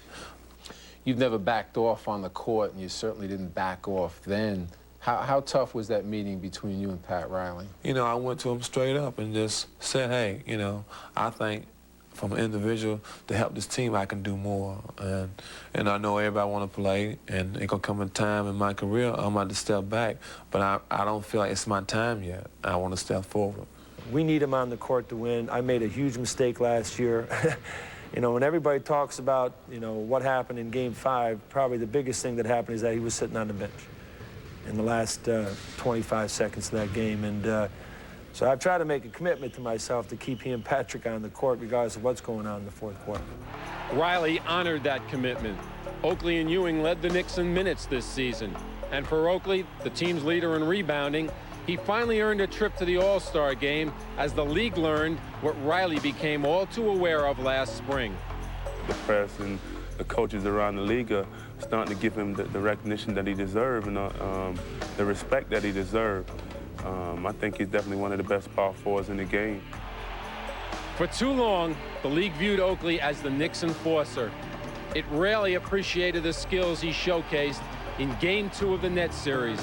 You've never backed off on the court, and you certainly didn't back off then. How tough was that meeting between you and Pat Riley? You know, I went to him straight up and just said, hey, you know, I think from an individual to help this team, I can do more. And I know everybody want to play, and it gonna come a time in my career I'm about to step back, but I don't feel like it's my time yet. I want to step forward. We need him on the court to win. I made a huge mistake last year. You know, when everybody talks about, you know, what happened in Game 5, probably the biggest thing that happened is that he was sitting on the bench in the last 25 seconds of that game. And so I've tried to make a commitment to myself to keep he and Patrick on the court regardless of what's going on in the fourth quarter. Riley honored that commitment. Oakley and Ewing led the Knicks in minutes this season. And for Oakley, the team's leader in rebounding, he finally earned a trip to the All-Star game as the league learned what Riley became all too aware of last spring. The press and the coaches around the league are starting to give him the recognition that he deserves and the respect that he deserves. I think he's definitely one of the best power forwards in the game. For too long, the league viewed Oakley as the Knicks enforcer. It rarely appreciated the skills he showcased in Game 2 of the Nets series,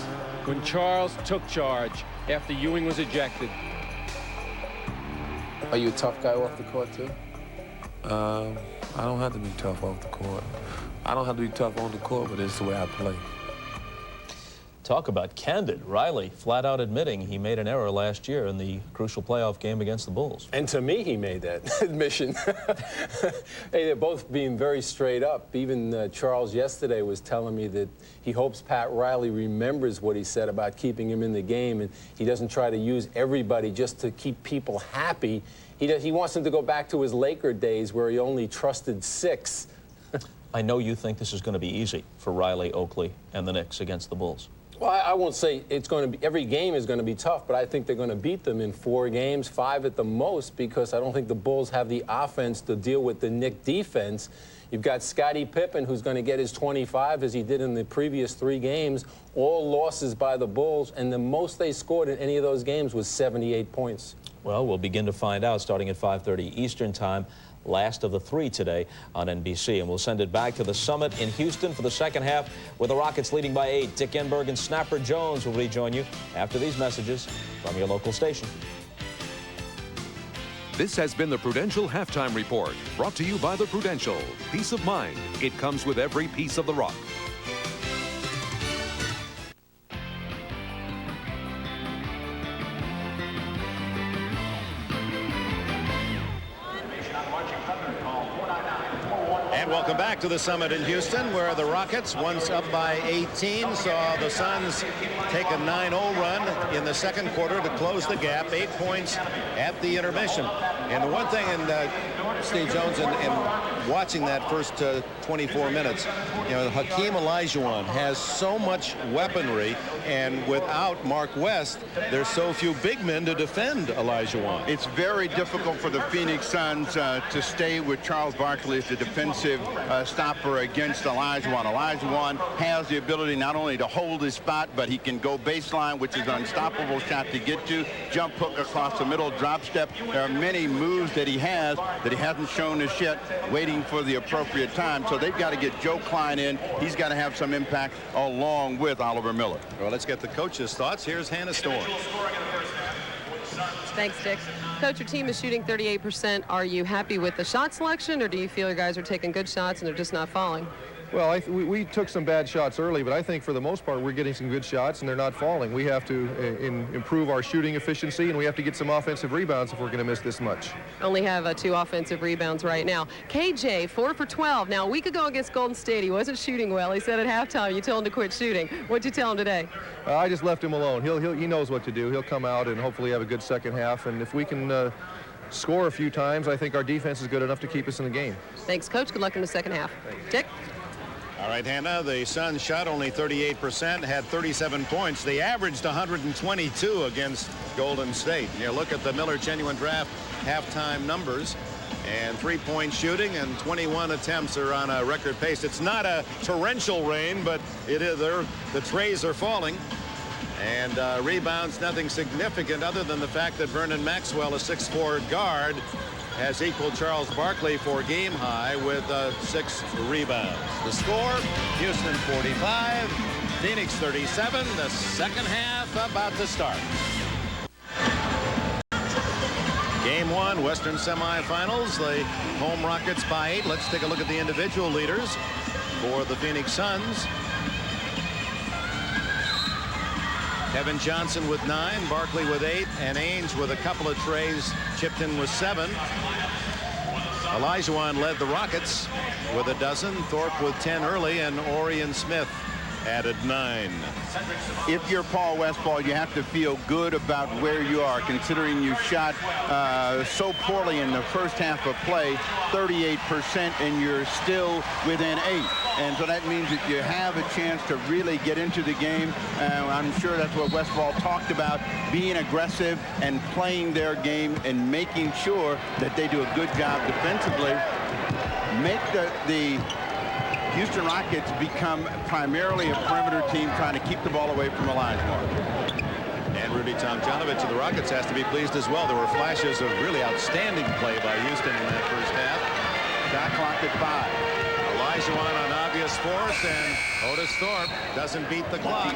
when Charles took charge after Ewing was ejected. Are you a tough guy off the court, too? I don't have to be tough off the court. I don't have to be tough on the court, but it's the way I play. Talk about candid. Riley flat out admitting he made an error last year in the crucial playoff game against the Bulls. And to me, he made that admission. Hey, they're both being very straight up. Even Charles yesterday was telling me that he hopes Pat Riley remembers what he said about keeping him in the game, and he doesn't try to use everybody just to keep people happy. He wants him to go back to his Laker days where he only trusted 6. I know you think this is going to be easy for Riley, Oakley, and the Knicks against the Bulls. Well, I won't say it's going to be, every game is going to be tough, but I think they're going to beat them in 4 games, 5 at the most, because I don't think the Bulls have the offense to deal with the Knick defense. You've got Scottie Pippen, who's going to get his 25, as he did in the previous 3 games, all losses by the Bulls, and the most they scored in any of those games was 78 points. Well, we'll begin to find out starting at 5:30 Eastern Time. last of the 3 today on NBC. And we'll send it back to the Summit in Houston for the second half with the Rockets leading by 8. Dick Enberg and Snapper Jones will rejoin you after these messages from your local station. This has been the Prudential Halftime Report, brought to you by the Prudential. Peace of mind. It comes with every piece of the rock. And welcome back to the Summit in Houston, where the Rockets, once up by 18, saw the Suns take a 9-0 run in the second quarter to close the gap, 8 points at the intermission. And the one thing, Steve Jones, in watching that first 24 minutes, you know, Hakeem Olajuwon has so much weaponry, and without Mark West, there's so few big men to defend Olajuwon. It's very difficult for the Phoenix Suns to stay with Charles Barkley as the defensive stopper against Olajuwon. Olajuwon has the ability not only to hold his spot, but he can go baseline, which is an unstoppable shot to get to, jump hook across the middle, drop step. There are many moves that he has that he hasn't shown us yet, waiting for the appropriate time. So they've got to get Joe Klein in. He's got to have some impact along with Oliver Miller. Well, let's get the coach's thoughts. Here's Hannah Storm. Thanks, Dick. Coach, your team is shooting 38%. Are you happy with the shot selection, or do you feel your guys are taking good shots and they're just not falling? Well, we took some bad shots early, but I think for the most part we're getting some good shots and they're not falling. We have to improve our shooting efficiency, and we have to get some offensive rebounds if we're going to miss this much. Only have 2 offensive rebounds right now. KJ, 4 for 12. Now, a week ago against Golden State, he wasn't shooting well. He said at halftime you told him to quit shooting. What'd you tell him today? I just left him alone. He knows what to do. He'll come out and hopefully have a good second half, and if we can score a few times, I think our defense is good enough to keep us in the game. Thanks, Coach. Good luck in the second half. Dick? All right, Hannah, the Suns shot only 38%, had 37 points. They averaged 122 against Golden State. You look at the Miller Genuine Draft halftime numbers, and 3-point shooting and 21 attempts are on a record pace. It's not a torrential rain, but it is. The trays are falling. And rebounds, nothing significant other than the fact that Vernon Maxwell, a 6'4" guard, has equaled Charles Barkley for game high with 6 rebounds. The score, Houston 45, Phoenix 37. The second half about to start. Game 1, Western semifinals. The home Rockets by 8. Let's take a look at the individual leaders for the Phoenix Suns. Kevin Johnson with 9, Barkley with 8, and Ainge with a couple of trays chipped in with 7. Olajuwon led the Rockets with a dozen, Thorpe with 10 early, and Orion Smith added 9. If you're Paul Westphal, you have to feel good about where you are, considering you shot so poorly in the first half of play, 38%, and you're still within 8. And so that means that you have a chance to really get into the game. I'm sure that's what Westphal talked about, being aggressive and playing their game and making sure that they do a good job defensively. Make the Houston Rockets become primarily a perimeter team trying to keep the ball away from Olajuwon. And Rudy Tomjanovich of the Rockets has to be pleased as well. There were flashes of really outstanding play by Houston in that first half. Shot clock at 5. Olajuwon on obvious fourth, and Otis Thorpe doesn't beat the clock.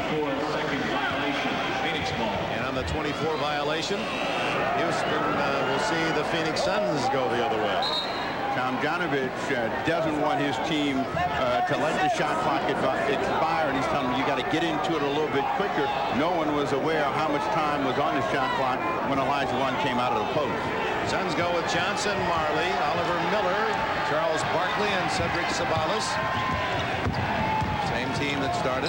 Phoenix ball. And on the 24 violation, Houston will see the Phoenix Suns go the other way. Tomjanovich doesn't want his team to let the shot clock expire, and he's telling them you got to get into it a little bit quicker. No one was aware of how much time was on the shot clock when Olajuwon came out of the post. Suns go with Johnson, Marley, Oliver Miller, Charles Barkley, and Cedric Sabalas. Same team that started.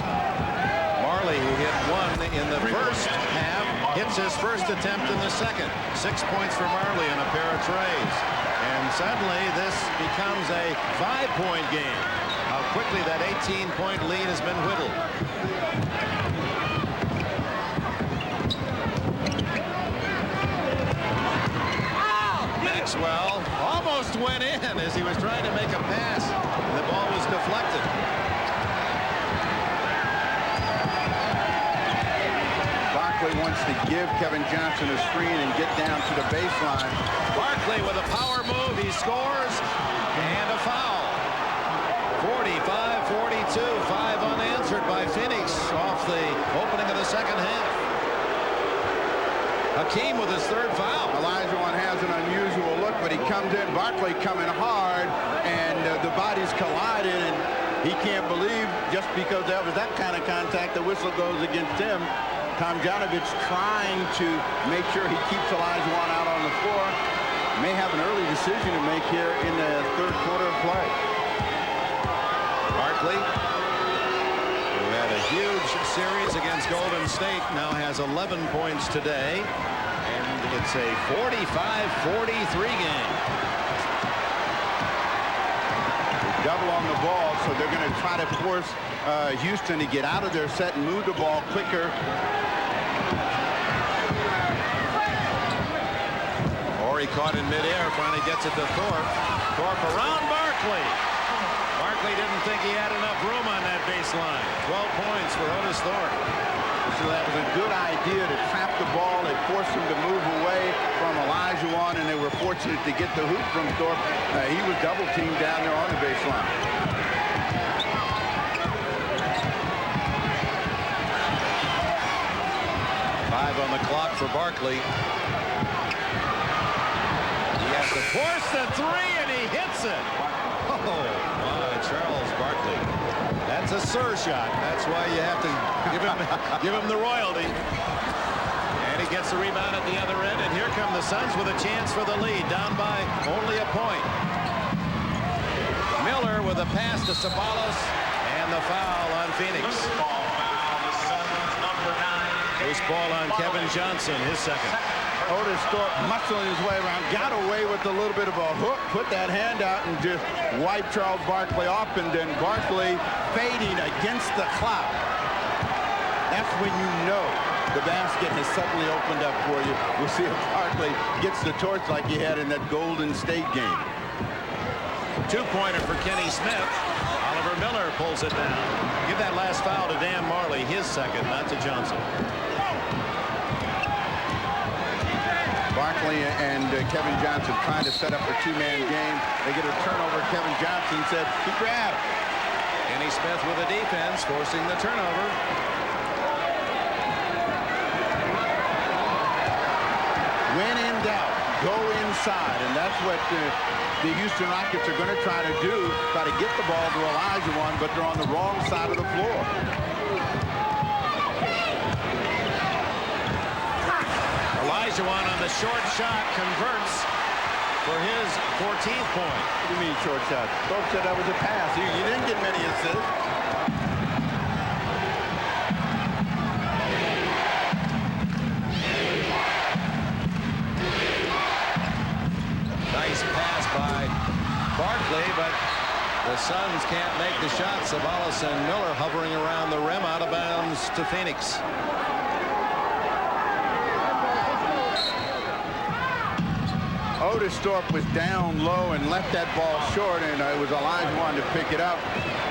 Marley, who hit 1 in the first half, hits his first attempt in the second. 6 points for Marley on a pair of trays. And suddenly this becomes a 5-point game. How quickly that 18-point lead has been whittled. Maxwell almost went in as he was trying to make a pass. The ball was deflected. Barkley wants to give Kevin Johnson a screen and get down to the baseline. Barkley with a power move. He scores. And a foul. 45-42. 5 unanswered by Phoenix off the opening of the second half. Hakeem with his 3rd foul. Olajuwon has an unusual look, but he comes in. Barkley coming hard, and the bodies collided, and he can't believe just because that was that kind of contact, the whistle goes against him. Tomjanovich trying to make sure he keeps Olajuwon out on the floor. May have an early decision to make here in the 3rd quarter of play. Barkley, who had a huge series against Golden State, now has 11 points today, and it's a 45-43 game. Double on the ball, so they're going to try to force Houston to get out of their set and move the ball quicker. Horry caught in midair, finally gets it to Thorpe. Thorpe around Barkley. Barkley didn't think he had enough room on that baseline. 12 points for Otis Thorpe. So that was a good idea to trap the ball. It forced him to move away from Olajuwon, and they were fortunate to get the hoop from Thorpe. He was double teamed down there on the baseline. Five on the clock for Barkley. He has to force the 3, and he hits it. Oh, my, Charles Barkley. That's a Sir shot. That's why you have to give him the royalty. And he gets the rebound at the other end. And here come the Suns with a chance for the lead, down by only a point. Miller with a pass to Sabalos, and the foul on Phoenix. Loose ball on Kevin Johnson, his 2nd. Otis Thorpe muscling his way around, got away with a little bit of a hook, put that hand out and just wiped Charles Barkley off, and then Barkley fading against the cloud. That's when you know the basket has suddenly opened up for you. We'll see if Barkley gets the torch like he had in that Golden State game. 2-pointer for Kenny Smith. Oliver Miller pulls it down. Give that last foul to Dan Marley, his 2nd, not to Johnson. Barkley and Kevin Johnson trying to set up a 2-man game. They get a turnover. Kevin Johnson said he grabbed. Kenny Smith with the defense, forcing the turnover. When in doubt, go inside, and that's what the Houston Rockets are going to try to do, try to get the ball to Olajuwon, but they're on the wrong side of the floor. Olajuwon on the short shot converts for his 14th point. What do you mean short shot? Folks said that was a pass. You didn't get many assists. Nice pass by Barkley, but the Suns can't make the shot. Sabalos and Miller hovering around the rim, out of bounds to Phoenix. Otis Thorpe was down low and left that ball short, and it was Olajuwon to pick it up.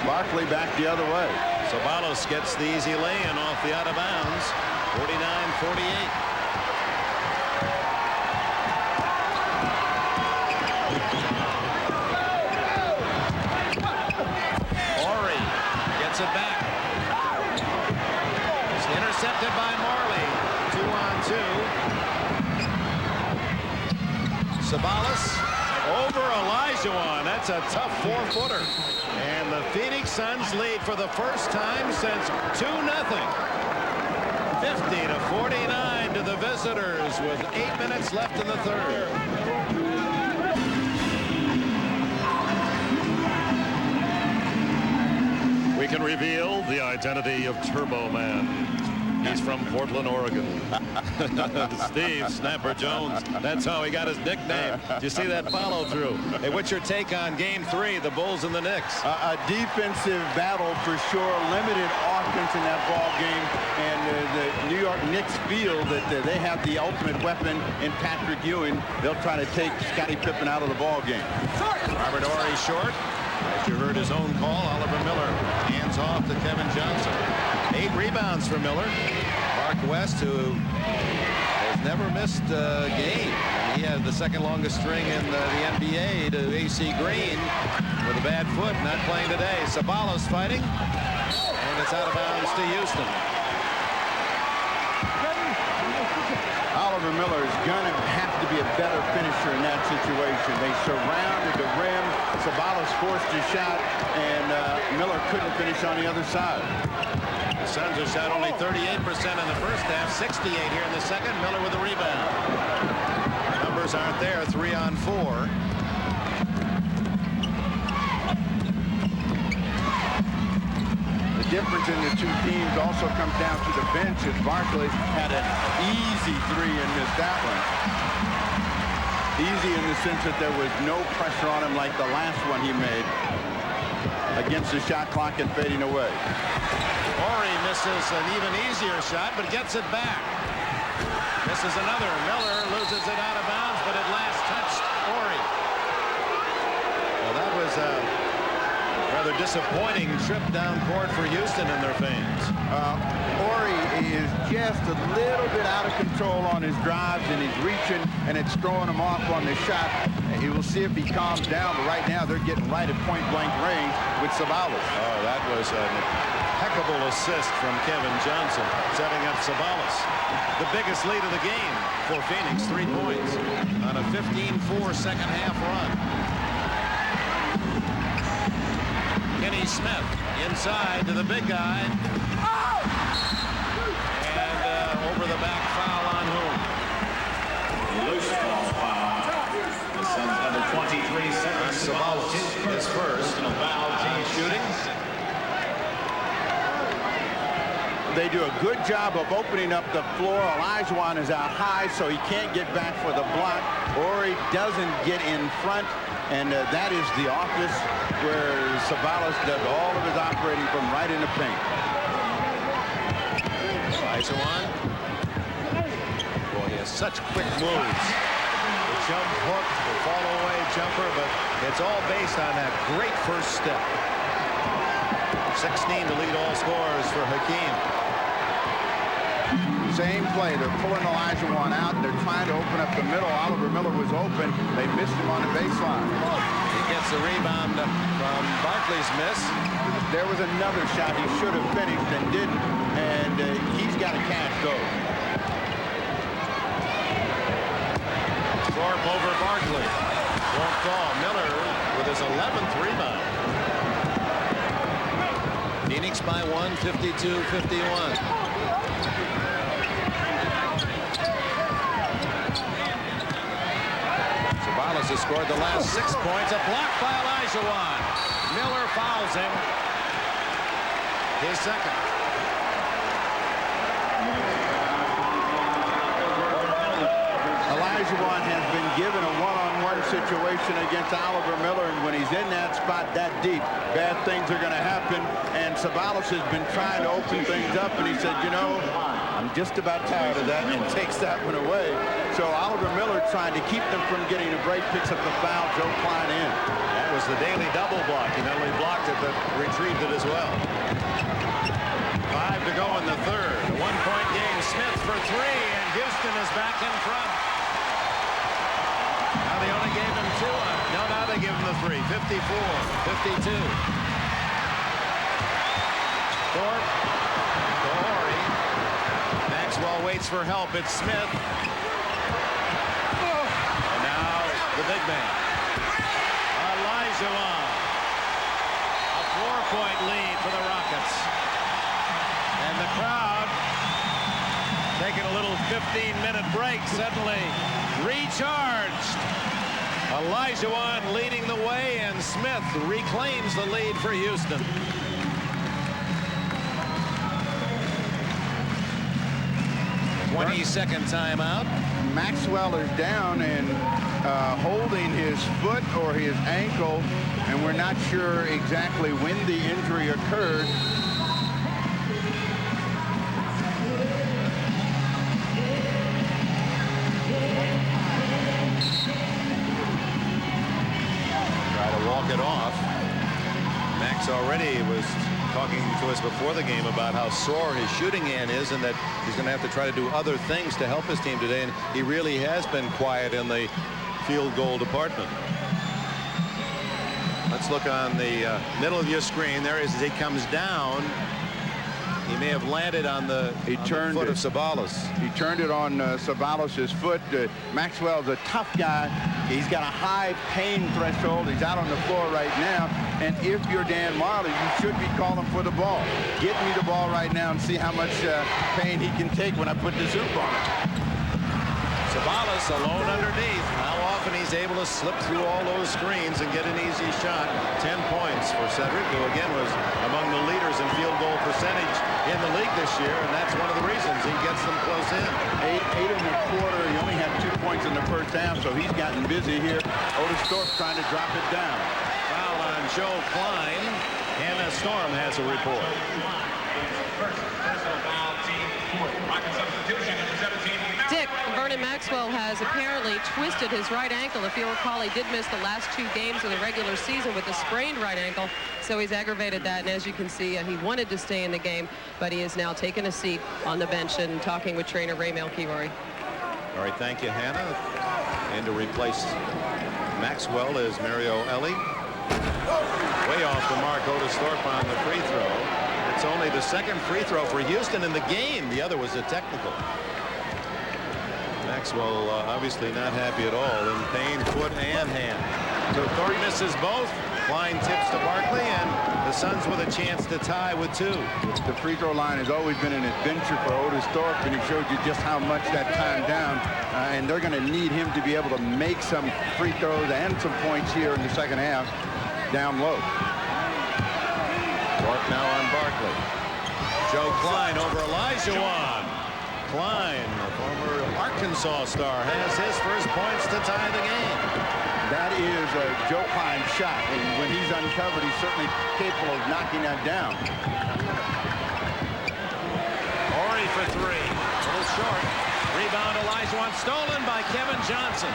Barkley back the other way. Sabalos gets the easy lay-in off the out of bounds. 49-48. It back. It's intercepted by Marley. 2-on-2. Sabalos over Olajuwon. That's a tough 4-footer. And the Phoenix Suns lead for the first time since 2-0. 50-49 to the visitors with 8 minutes left in the 3rd. We can reveal the identity of Turbo Man. He's from Portland, Oregon. Steve Snapper Jones. That's how he got his nickname. Did you see that follow through? Hey, what's your take on Game 3, the Bulls and the Knicks? A defensive battle for sure. Limited offense in that ball game. And the New York Knicks feel that they have the ultimate weapon in Patrick Ewing. They'll try to take Scottie Pippen out of the ball game. Robert Horry short. As you heard his own call, Oliver Miller hands off to Kevin Johnson. 8 rebounds for Miller. Barkley West, who has never missed a game. He had the second longest string in the NBA to AC Green with a bad foot, not playing today. Sabalos fighting, and it's out of bounds to Houston. Oliver Miller is going to have to be a better finisher in that situation. They surrounded the rim. Sabalos forced his shot, and Miller couldn't finish on the other side. The Suns are shot only 38% in the first half, 68 here in the second. Miller with a rebound. Numbers aren't there, 3 on 4. The difference in the two teams also comes down to the bench, as Barkley had an easy 3 and missed that one. Easy in the sense that there was no pressure on him like the last one he made against the shot clock and fading away. Horry misses an even easier shot, but gets it back. Misses another. Miller loses it out of bounds, but at last touched Horry. Well, that was a rather disappointing trip down court for Houston and their fans. Horry is just a little bit out of control on his drives, and he's reaching, and it's throwing him off on the shot. He will see if he calms down, but right now they're getting right at point-blank range with Sabalos. Oh, that was an impeccable assist from Kevin Johnson, setting up Sabalos. The biggest lead of the game for Phoenix, 3 points on a 15-4 second half run. Kenny Smith inside to the big guy. And over the back foul on whom? Loose ball foul. The Suns number 23, Sabalos is first. Foul team Shooting. They do a good job of opening up the floor. Olajuwon is out high, so he can't get back for the block. Horry doesn't get in front, and that is the office where Sabalos does all of his operating from right in the paint. Olajuwon. Boy, he has such quick moves. The jump hook, the follow away jumper, but it's all based on that great first step. 16 to lead all scorers for Hakeem. Same play. They're pulling Olajuwon out, and they're trying to open up the middle. Oliver Miller was open. They missed him on the baseline. He gets the rebound from Barkley's miss. There was another shot he should have finished and didn't, and he's got to cash those. Thorpe over Barkley. Won't fall. Miller with his 11th rebound. Phoenix by 1, 52-51. Sabalos has scored the last 6 points. A block by Olajuwon. Miller fouls him. His second. Olajuwon has been given a one-on-one situation against Oliver Miller, and when he's in that spot that deep, bad things are going to happen. And Sabalos has been trying to open things up, and he said, you know, I'm just about tired of that, and takes that one away. So Oliver Miller trying to keep them from getting a break, picks up the foul, Joe Klein in. That was the daily double block. He not only blocked it, but retrieved it as well. 5 to go in the third. A 1-point game. Smith for 3, and Houston is back in front. Now they only gave him 2. No, now they give him the 3. 54-52. Thorpe to Horry. Maxwell waits for help. It's Smith. And now the big man. Olajuwon. A 4-point lead for the Rockets. And the crowd taking a little 15-minute break, suddenly recharged. Olajuwon leading the way, and Smith reclaims the lead for Houston. Second timeout. Maxwell is down and holding his foot or his ankle, and we're not sure exactly when the injury occurred. Try to walk it off. Max already was talking to us before the game about how sore his shooting hand is and that he's going to have to try to do other things to help his team today. And he really has been quiet in the field goal department. Let's look on the middle of your screen. There is as he comes down. He may have landed on the foot of Sabalas. He turned it on Sabalas' foot. Maxwell's a tough guy. He's got a high pain threshold. He's out on the floor right now. And if you're Dan Marley, you should be calling for the ball. Get me the ball right now and see how much pain he can take when I put this hoop on him. Sabalas alone underneath. How often he's able to slip through all those screens and get an easy shot. 10 points for Cedric, who again was among the leaders in field goal percentage in the league this year, and that's one of the reasons he gets them close in. 8 and a quarter. He only had 2 points in the first half, so he's gotten busy here. Otis Thorpe trying to drop it down. Foul on Joe Klein. Hannah Storm has a report. Personal foul, team fourth. Rocket substitution, number 17. Dick, Vernon Maxwell has apparently twisted his right ankle. If you recall, he did miss the last 2 games of the regular season with a sprained right ankle, so he's aggravated that. And as you can see, he wanted to stay in the game, but he has now taken a seat on the bench and talking with trainer Ray Melchiori. All right, thank you, Hannah. And to replace Maxwell is Mario Ellie. Way off the mark, Otis Thorpe on the free throw. It's only the second free throw for Houston in the game. The other was a technical. Maxwell obviously not happy at all, in pain, foot and hand. So Thorpe misses both. Klein tips to Barkley, and the Suns with a chance to tie with 2. The free throw line has always been an adventure for Otis Thorpe, and he showed you just how much that time down. And they're going to need him to be able to make some free throws and some points here in the second half down low. Thorpe now on Barkley. Joe Klein over Olajuwon. Klein, the former Arkansas star, has his first points to tie the game. That is a Joe Klein shot, and when he's uncovered, he's certainly capable of knocking that down. Horry for 3. A little short. Rebound Olajuwon, stolen by Kevin Johnson.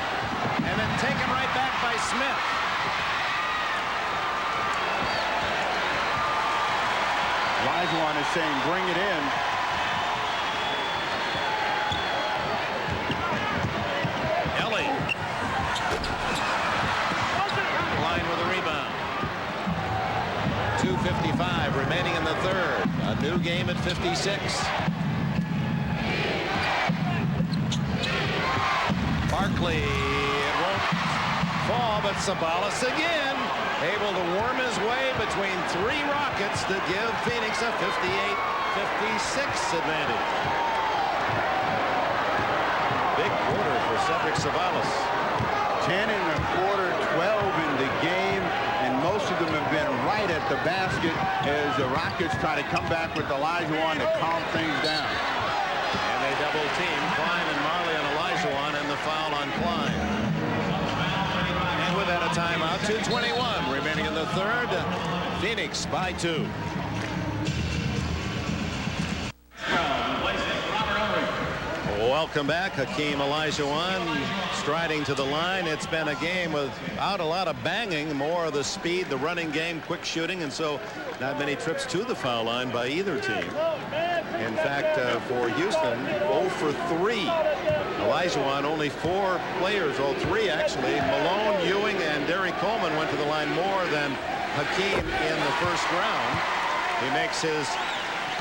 And then taken right back by Smith. Olajuwon is saying, bring it in. Line with a rebound. 2:55 remaining in the third. A new game at 56. Barkley, it won't fall, but Sabalas again able to worm his way between 3 Rockets to give Phoenix a 58-56 advantage. Big quarter for Cedric Sabalas. 10 and a quarter, 12 in the game, and most of them have been right at the basket as the Rockets try to come back with Olajuwon to calm things down. And they double team Klein and Marley on Olajuwon, and the foul on Klein. And with that a timeout, 2:21 remaining in the third. Phoenix by 2. Welcome back. Hakeem Olajuwon striding to the line. It's been a game without a lot of banging, more of the speed, the running game, quick shooting, and so not many trips to the foul line by either team. In fact, for Houston, 0 for 3. Olajuwon, only 4 players, all 3 actually. Malone, Ewing, and Derek Coleman went to the line more than Hakeem in the first round. He makes his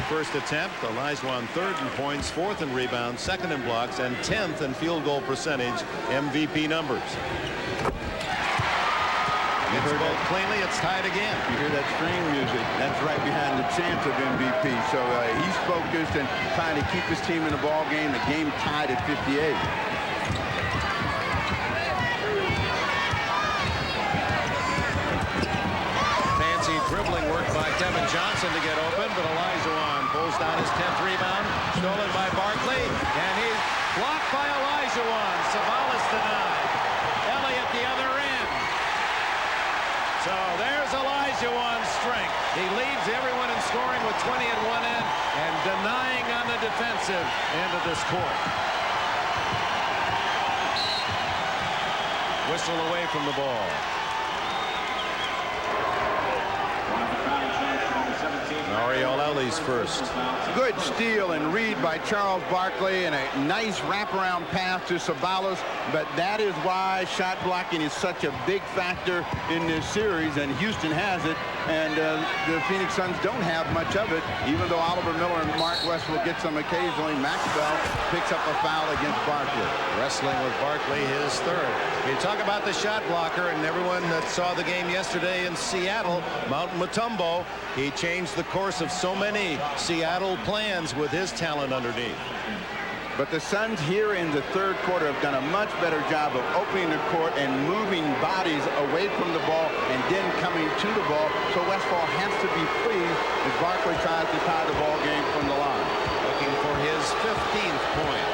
first attempt. Olajuwon 3rd in points, 4th in rebounds, 2nd in blocks, and 10th in field goal percentage MVP numbers. It's bowled cleanly. It's tied again. You hear that string music? That's right behind the chance of MVP. So he's focused and trying to keep his team in the ball game. The game tied at 58. Fancy dribbling work by Kevin Johnson to get open, but Olajuwon pulls down his 10th rebound, stolen by Barkley, and he's blocked by Olajuwon. Sabalas denied. Ellie at the other end. So there's Olajuwon's strength. He leads everyone in scoring with 20 at one end and denying on the defensive end of this court. Whistle away from the ball. Mario Lely's first. Good steal and read by Charles Barkley and a nice wraparound pass to Ceballos, but that is why shot blocking is such a big factor in this series, and Houston has it, and the Phoenix Suns don't have much of it, even though Oliver Miller and Mark West will get some occasionally. Maxwell picks up a foul against Barkley. Wrestling with Barkley, his third. You talk about the shot blocker, and everyone that saw the game yesterday in Seattle, Mountain Mutombo, he changed the course of so many Seattle plans with his talent underneath. But the Suns here in the third quarter have done a much better job of opening the court and moving bodies away from the ball and then coming to the ball. So Westphal has to be pleased as Barkley tries to tie the ball game from the line. Looking for his 15th point.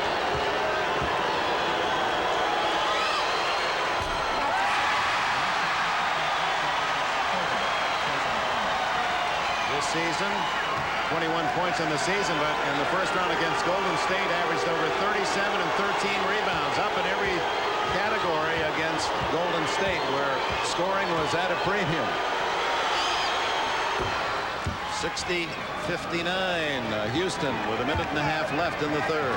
This season, 21 points in the season, but in the first round against Golden State averaged over 37 and 13 rebounds, up in every category against Golden State, where scoring was at a premium. 60-59, Houston with a minute and a half left in the third.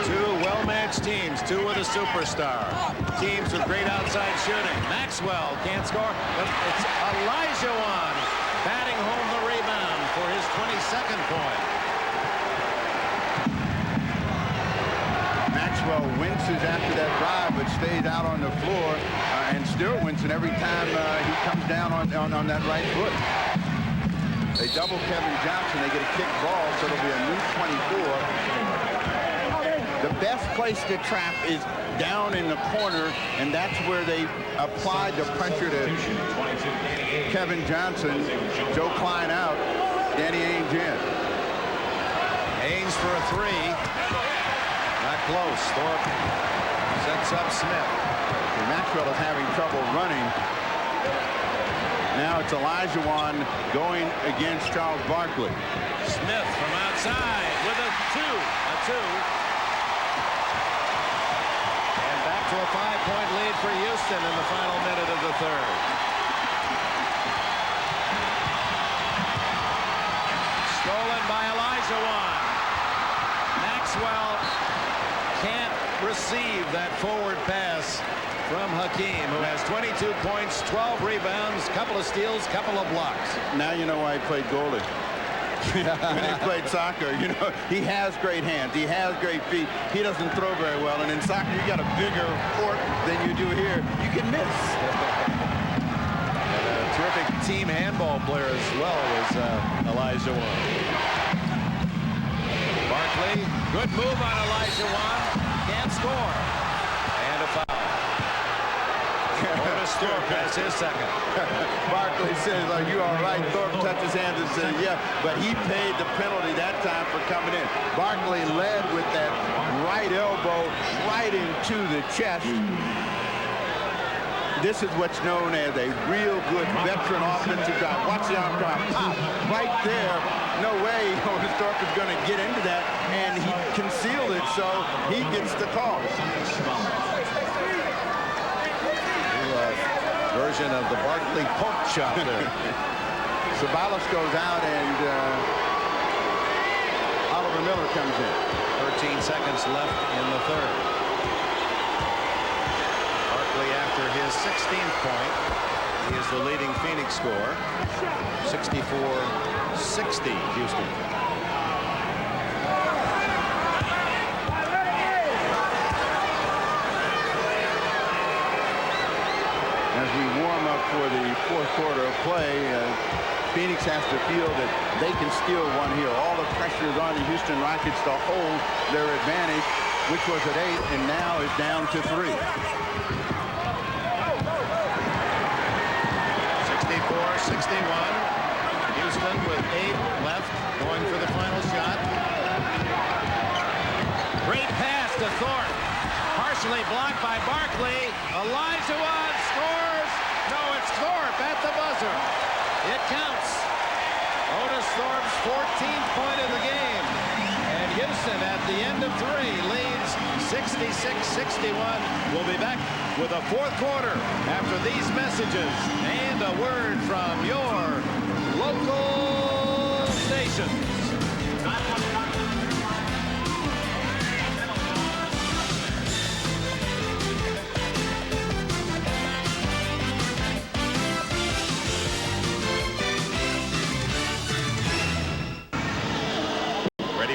Two well-matched teams, two with a superstar. Teams with great outside shooting. Maxwell can't score, but it's Olajuwon batting home the rebound for his 22nd point. Maxwell winces after that drive, but stays out on the floor and still wincing every time he comes down on that right foot. They double Kevin Johnson. They get a kick ball, so it'll be a new 24. The best place to trap is down in the corner, and that's where they applied the pressure to Kevin Johnson. Joe Klein out, Danny Ainge in. Ainge for a three. Not close. Thorpe sets up Smith. And Maxwell is having trouble running. Now it's Olajuwon going against Charles Barkley. Smith from outside with a two. And back to a 5-point lead for Houston in the final minute of the third. Stolen by Olajuwon. Maxwell can't receive that forward pass from Hakeem, who has 22 points, 12 rebounds, couple of steals, couple of blocks. Now you know why he played goalie. When he played soccer, you know, he has great hands, he has great feet, he doesn't throw very well, and in soccer you got a bigger court than you do here, you can miss. And a terrific team handball player as well was Olajuwon. Barkley, good move on Olajuwon, can't score, and a foul. Otis Thorpe has his second. Barkley says, "Are you all right?" Thorpe touches his hands and says, "Yeah," but he paid the penalty that time for coming in. Barkley led with that right elbow right into the chest. This is what's known as a real good veteran offensive guy. Watch the arm drop. Pop. Right there. No way Otis Thorpe is going to get into that, and he concealed it, so he gets the call. Version of the Barkley poke shot there. Ceballos goes out, and Oliver Miller comes in. 13 seconds left in the third. Barkley after his 16th point. He is the leading Phoenix scorer. 64-60 Houston. As we warm up for the fourth quarter of play, Phoenix has to feel that they can steal one here. All the pressure is on the Houston Rockets to hold their advantage, which was at 8 and now is down to 3. 64-61. Houston with 8 left, going for the final shot. Great pass to Thorpe. Partially blocked by Barkley. Olajuwon scores. No, it's Thorpe at the buzzer. It counts. Otis Thorpe's 14th point of the game. And Houston at the end of 3 leads 66-61. We'll be back with a fourth quarter after these messages and a word from your local stations.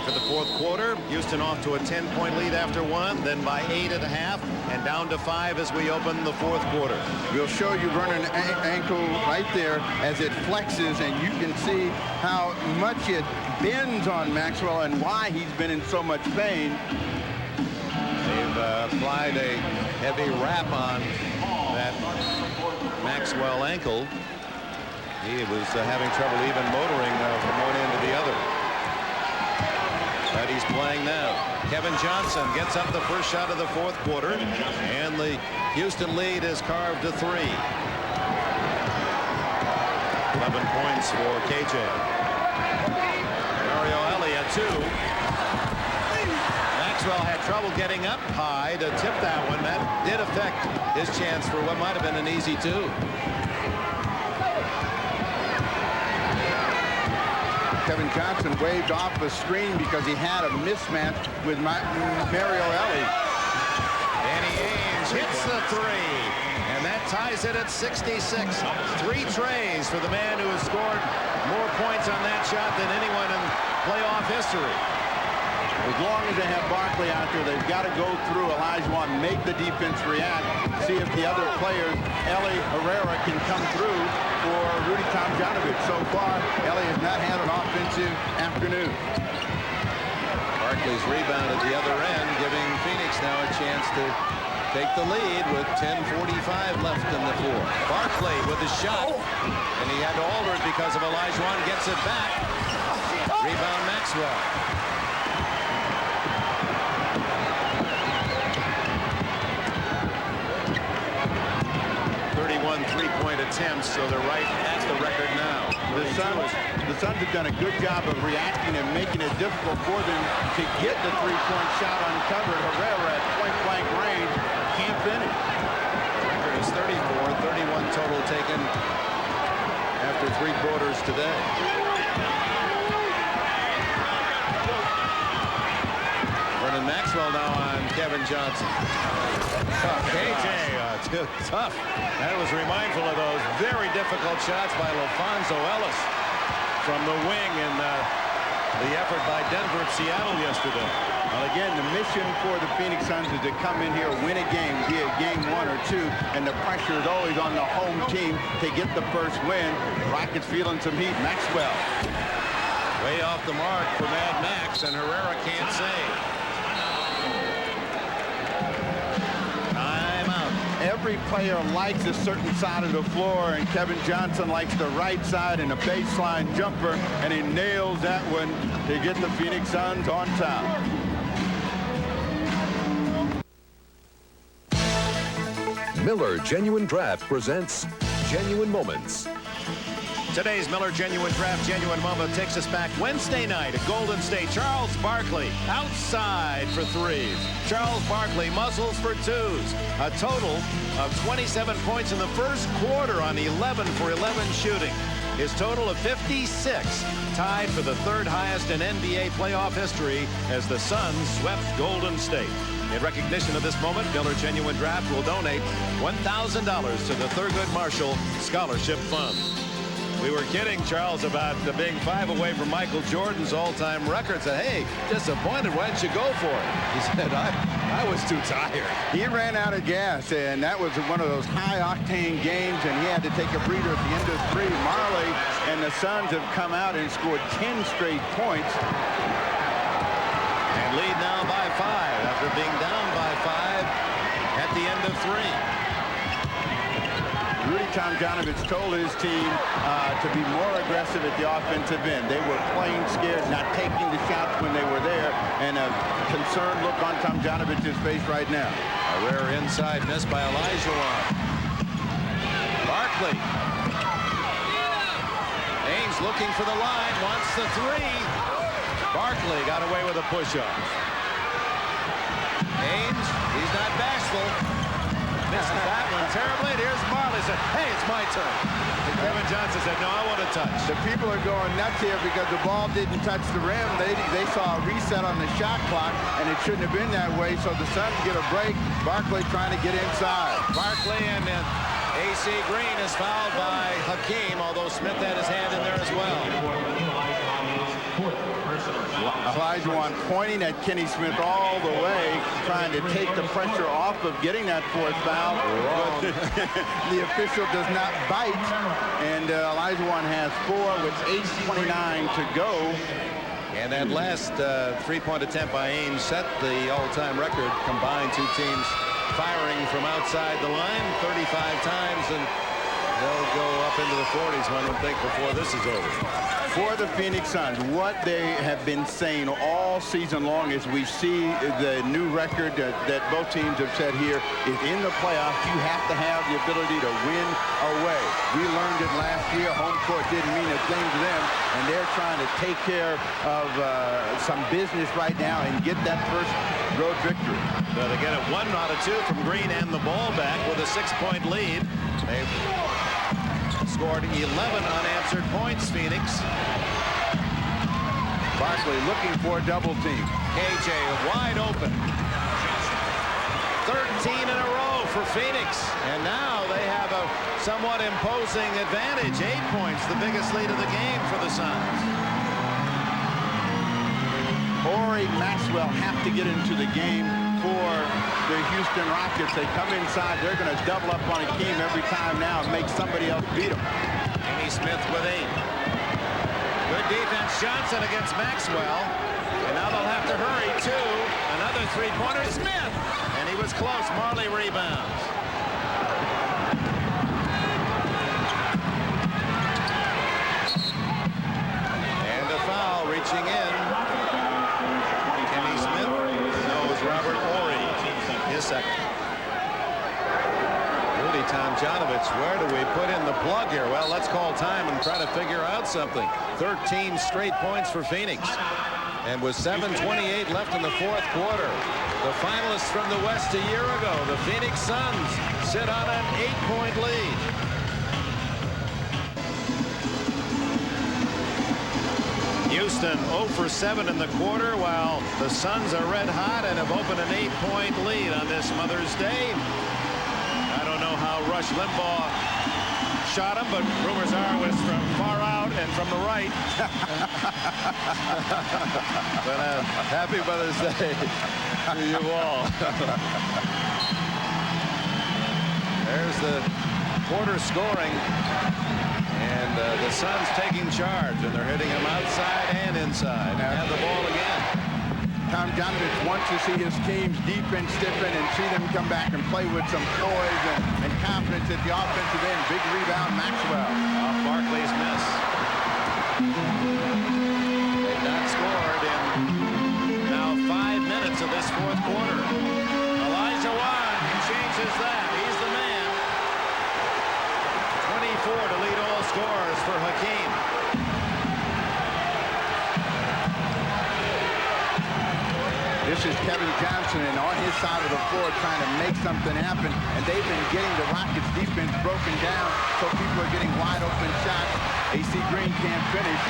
For the fourth quarter, Houston off to a 10-point lead after one, then by 8 at a half, and down to 5 as we open the fourth quarter. We'll show you Vernon ankle right there as it flexes, and you can see how much it bends on Maxwell and why he's been in so much pain. They've applied a heavy wrap on that Maxwell ankle. He was having trouble even motoring from one end to the other. But he's playing now. Kevin Johnson gets up the first shot of the fourth quarter, and the Houston lead is carved to 3. 11 points for KJ. Mario Ellie at 2. Maxwell had trouble getting up high to tip that one. That did affect his chance for what might have been an easy 2. Kevin Johnson waved off the screen because he had a mismatch with Mario Ellie. Danny Ainge hits the 3, and that ties it at 66. 3 trays for the man who has scored more points on that shot than anyone in playoff history. As long as they have Barkley out there, they've got to go through Olajuwon, make the defense react, see if the other players, Ellie, Herrera, can come through for Rudy Tomjanovich. So far, Ellie has not had an offensive afternoon. Barkley's rebound at the other end, giving Phoenix now a chance to take the lead with 10:45 left in the fourth. Barkley with the shot, and he had to alter it because of Olajuwon. Gets it back. Rebound Maxwell. 31 three-point attempts, so they're right at the record now. The Suns have done a good job of reacting and making it difficult for them to get the three-point shot uncovered. Herrera at point-blank range can't finish. Record is 34, 31 total taken after 3 quarters today. Vernon Maxwell now on Kevin Johnson. KJ, tough. That was remindful of those very difficult shots by LaFonso Ellis from the wing in the effort by Denver at Seattle yesterday. Well, again, the mission for the Phoenix Suns is to come in here, win a game, be it game 1 or 2, and the pressure is always on the home team to get the first win. Rockets feeling some heat. Maxwell. Way off the mark for Mad Max, and Herrera can't save. Every player likes a certain side of the floor, and Kevin Johnson likes the right side and a baseline jumper, and he nails that one to get the Phoenix Suns on top. Miller Genuine Draft presents Genuine Moments. Today's Miller Genuine Draft Genuine Moment takes us back Wednesday night at Golden State. Charles Barkley outside for 3s. Charles Barkley muscles for 2s. A total of 27 points in the first quarter on 11 for 11 shooting. His total of 56, tied for the 3rd highest in NBA playoff history as the Suns swept Golden State. In recognition of this moment, Miller Genuine Draft will donate $1,000 to the Thurgood Marshall Scholarship Fund. We were kidding Charles about being 5 away from Michael Jordan's all-time record. Said, hey, disappointed, why didn't you go for it? He said, I was too tired. He ran out of gas, and that was one of those high-octane games, and he had to take a breather at the end of 3. Marley and the Suns have come out and scored 10 straight points. And lead now by 5 after being down by 5 at the end of 3. Rudy Tomjanovich told his team to be more aggressive at the offensive end. They were playing scared, not taking the shots when they were there, and a concerned look on Tomjanovich's face right now. A rare inside miss by Olajuwon. Barkley. Ainge looking for the line, wants the 3. Barkley got away with a push-up. Ames, he's not bashful. Misses that one terribly. And here's Marley said, hey, it's my turn. And Kevin Johnson said, no, I want to touch. The people are going nuts here because the ball didn't touch the rim. They saw a reset on the shot clock, and it shouldn't have been that way. So the Suns get a break. Barkley trying to get inside. Barkley and then AC Green is fouled by Hakeem, although Smith had his hand in there as well. Olajuwon pointing at Kenny Smith all the way, trying to take the pressure off of getting that fourth foul. But the official does not bite, and Olajuwon has 4 with 8:29 to go. And that last three-point attempt by Ames set the all-time record. Combined, two teams firing from outside the line 35 times, and they'll go up into the 40s, one would think, before this is over. For the Phoenix Suns, what they have been saying all season long is we see the new record that both teams have said here is in the playoffs. You have to have the ability to win away. We learned it last year. Home court didn't mean a thing to them, and they're trying to take care of some business right now and get that first road victory. So they get it 1 out of 2 from Green and the ball back with a 6-point lead. They've scored 11 unanswered points, Phoenix. Barkley looking for a double team. KJ wide open. 13 in a row for Phoenix. And now they have a somewhat imposing advantage. 8 points, the biggest lead of the game for the Suns. Horry, Maxwell have to get into the game for the Houston Rockets. They come inside, they're going to double up on Hakeem every time now and make somebody else beat them. Kenny Smith with 8. Good defense, Johnson against Maxwell. And now they'll have to hurry, too. Another three-pointer, Smith. And he was close. Marley rebounds. And a foul reaching in. Kenny Smith knows Robert Horry, his second. Rudy Tomjanovich, where do we put in the plug here? Well, let's call time and try to figure out something. 13 straight points for Phoenix. And with 7:28 left in the fourth quarter, the finalists from the West a year ago, the Phoenix Suns, sit on an 8-point lead. Houston 0 for 7 in the quarter, while the Suns are red hot and have opened an 8-point lead on this Mother's Day. I don't know how Rush Limbaugh shot him, but rumors are it was from far out and from the right. But happy Mother's Day to you all. There's the quarter scoring. And the Suns taking charge, and they're hitting him outside and inside. And have the ball again. Tomjanovich wants to see his team's defense stiffen and see them come back and play with some poise and confidence at the offensive end. Big rebound, Maxwell. Off Barkley's miss. They've not scored in now 5 minutes of this fourth quarter. Olajuwon changes that. He's the man. 24 to lead all scorers for Hakeem. This is Kevin Johnson, and on his side of the floor trying to make something happen, and they've been getting the Rockets defense broken down, so people are getting wide open shots. AC Green can't finish.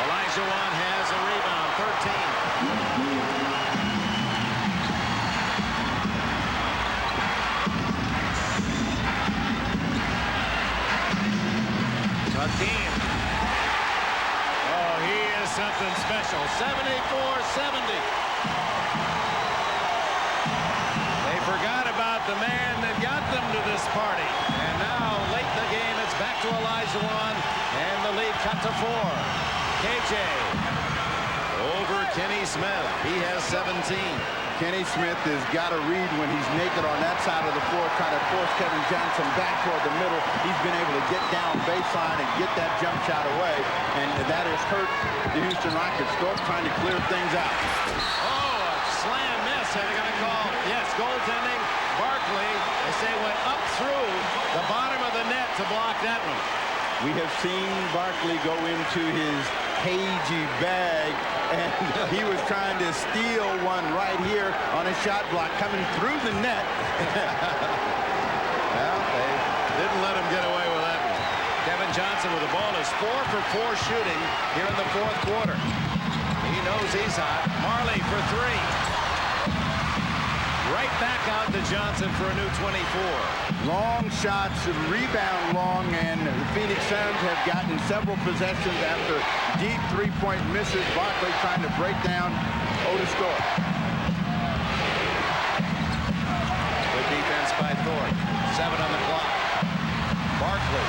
Olajuwon has a rebound, 13. Hakeem. Oh, he is something special. 74-70. They forgot about the man that got them to this party. And now, late in the game, it's back to Olajuwon, and the lead cut to 4. KJ over Kenny Smith. He has 17. Kenny Smith has got to read when he's naked on that side of the floor, trying to force Kevin Johnson back toward the middle. He's been able to get down baseline and get that jump shot away, and that has hurt the Houston Rockets. Thorpe trying to clear things out. Oh, a slam miss. Are they going to call? Yes, goaltending. Barkley, they say, went up through the bottom of the net to block that one. We have seen Barkley go into his cagey bag, and he was trying to steal one right here on a shot block coming through the net. Well, they didn't let him get away with that one. Kevin Johnson with the ball is 4 for 4 shooting here in the fourth quarter. He knows he's hot. Marley for 3. Right back out to Johnson for a new 24. Long shots, rebound long, and the Phoenix Suns have gotten several possessions after deep three-point misses. Barkley trying to break down Otis Thorpe. Good defense by Thorpe. 7 on the clock. Barkley.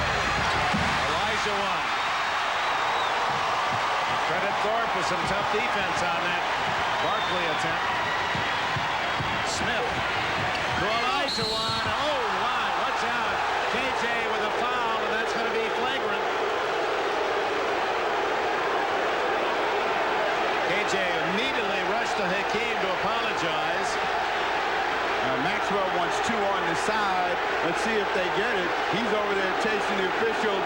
Elijah Wan. Credit Thorpe with some tough defense on that Barkley attempt. Smith to Elijah Wan. Oh, my, watch out. KJ with a foul, and that's going to be flagrant. KJ immediately rushed to Hakeem to apologize. Maxwell wants 2 on the side. Let's see if they get it. He's over there chasing the official.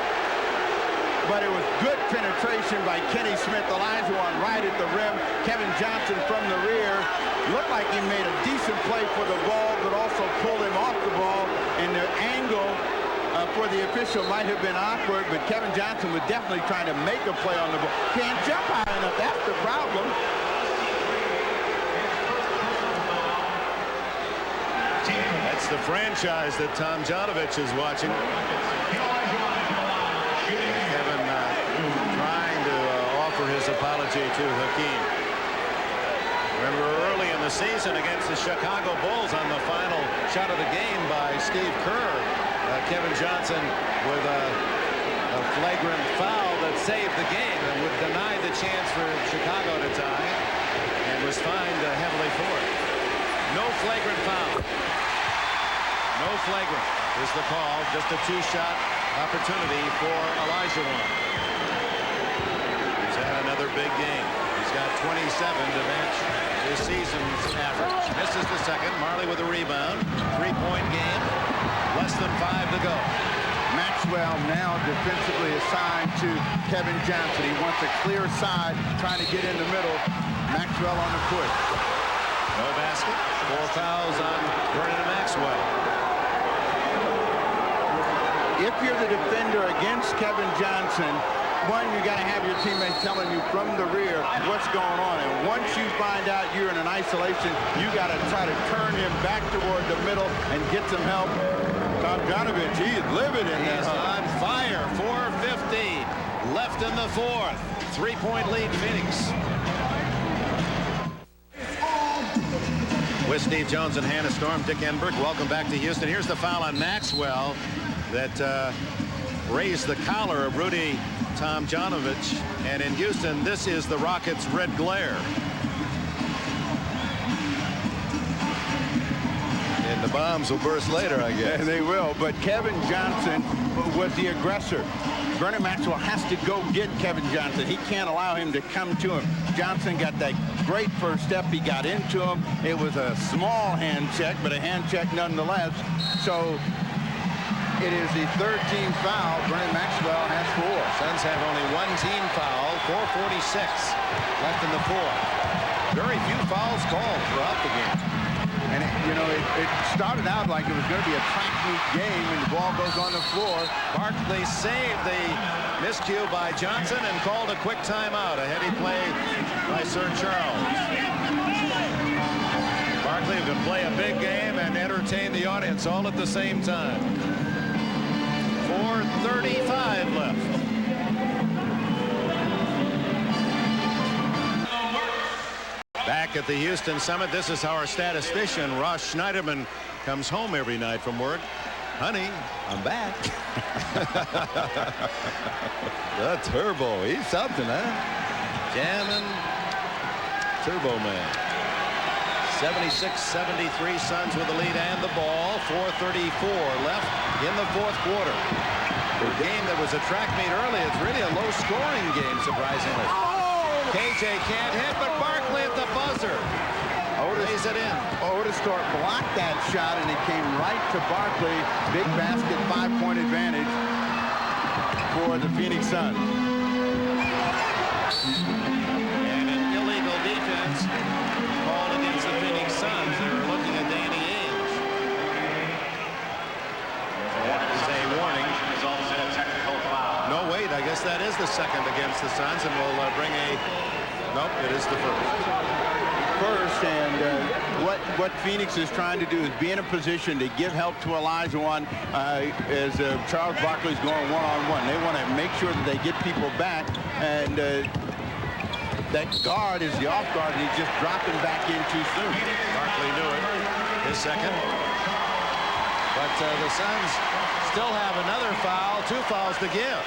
But it was good penetration by Kenny Smith. Elijah Wan right at the rim. Kevin Johnson from the rear. Looked like he made a decent play for the ball, but also pulled him off the ball. And the angle for the official might have been awkward, but Kevin Johnson was definitely trying to make a play on the ball. Can't jump high enough. That's the problem. That's the franchise that Tom Janovich is watching. Kevin trying to offer his apology to Hakeem. Remember early in the season against the Chicago Bulls on the final shot of the game by Steve Kerr, Kevin Johnson with a flagrant foul that saved the game and would deny the chance for Chicago to tie, and was fined heavily for it. No flagrant foul. No flagrant is the call. Just a 2-shot opportunity for Elijah Wan. He's had another big game. He's got 27 to match this season's average. Misses the second. Marley with a rebound. 3-point game. Less than 5 to go. Maxwell now defensively assigned to Kevin Johnson. He wants a clear side, trying to get in the middle. Maxwell on the push. No basket. 4 fouls on Vernon Maxwell. If you're the defender against Kevin Johnson, one, you got to have your teammates telling you from the rear what's going on. And once you find out you're in an isolation, you got to try to turn him back toward the middle and get some help. Tom Janovich, he's livid in there. He's on fire. 4:50 left in the fourth. 3-point lead, Phoenix. With Steve Jones and Hannah Storm, Dick Enberg, welcome back to Houston. Here's the foul on Maxwell that raised the collar of Rudy Tomjanovich. And in Houston, this is the Rockets' red glare. And the bombs will burst later, I guess. Yeah, they will, but Kevin Johnson was the aggressor. Vernon Maxwell has to go get Kevin Johnson. He can't allow him to come to him. Johnson got that great first step. He got into him. It was a small hand check, but a hand check nonetheless. So it is the third team foul. Vernon Maxwell has 4. Suns have only 1 team foul. 4:46 left in the fourth. Very few fouls called throughout the game. And, it started out like it was going to be a track meet game, and the ball goes on the floor. Barkley saved the miscue by Johnson and called a quick timeout. A heady play by Sir Charles. Barkley could play a big game and entertain the audience all at the same time. 4:35 left. Back at the Houston Summit, this is how our statistician, Ross Schneiderman, comes home every night from work. Honey, I'm back. The Turbo, he's something, huh? Jamming, Turbo Man. 76-73, Suns with the lead and the ball. 4:34 left in the fourth quarter. A game that was a track meet early, it's really a low-scoring game, surprisingly. KJ can't hit, but Barkley at the buzzer. Lays it in. Otis Thorpe blocked that shot, and it came right to Barkley. Big basket, 5-point advantage for the Phoenix Suns. And an illegal defense called against the Phoenix Suns. They were looking at Danny Ainge. That is a warning. No, wait, I guess that is the second against the Suns, and we'll bring a... Nope, it is the first. And what Phoenix is trying to do is be in a position to give help to Olajuwon as Charles Barkley's going one-on-one. They want to make sure that they get people back, and that guard is the off guard, and he's just dropping back in too soon. Barkley knew it. His second. But the Suns still have another foul, 2 fouls to give.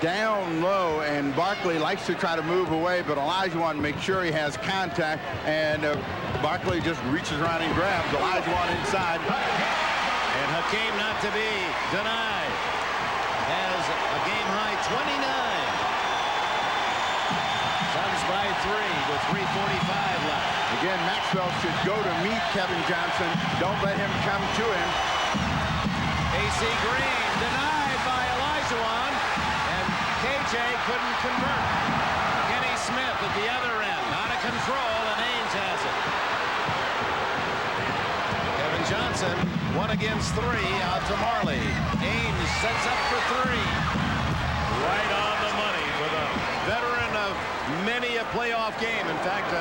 Down low, and Barkley likes to try to move away, but Olajuwon makes sure he has contact, and Barkley just reaches around and grabs Olajuwon inside. And Hakeem, not to be denied, has a game-high 29. Suns by 3 with 3:45 left. Again, Maxwell should go to meet Kevin Johnson. Don't let him come to him. AC Green denied by Olajuwon. KJ couldn't convert. Kenny Smith at the other end, out of control, and Ainge has it. Kevin Johnson, 1 against 3, out to Marley. Ainge sets up for 3. Right on the money for the veteran of many a playoff game. In fact,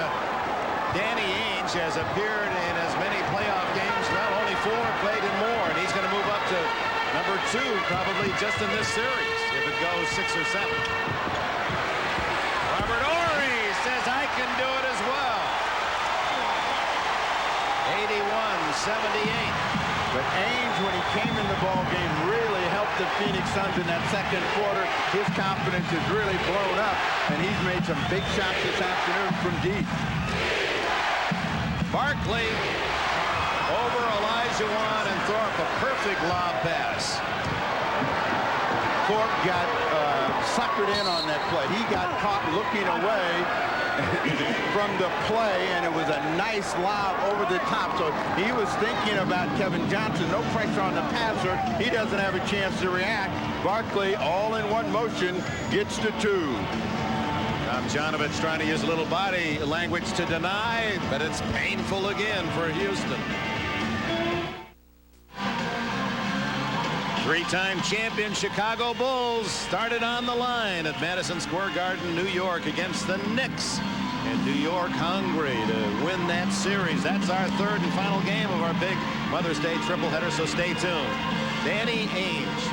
Danny Ainge has appeared in as many playoff games, well, only 4, played in more, and he's going to move up to number 2 probably just in this series if it goes 6 or 7. Robert Horry says I can do it as well. 81-78. But Ainge, when he came in the ball game, really helped the Phoenix Suns in that second quarter. His confidence is really blown up, and he's made some big shots this afternoon from deep. Barkley over Olajuwon and Thorpe, a perfect lob pass. Thorpe got suckered in on that play. He got caught looking away from the play, and it was a nice lob over the top. So he was thinking about Kevin Johnson. No pressure on the passer. He doesn't have a chance to react. Barkley, all in one motion, gets to 2. Tomjanovich trying to use a little body language to deny, but it's painful again for Houston. 3-time champion Chicago Bulls started on the line at Madison Square Garden, New York, against the Knicks. And New York hungry to win that series. That's our 3rd and final game of our big Mother's Day tripleheader, so stay tuned. Danny Ainge.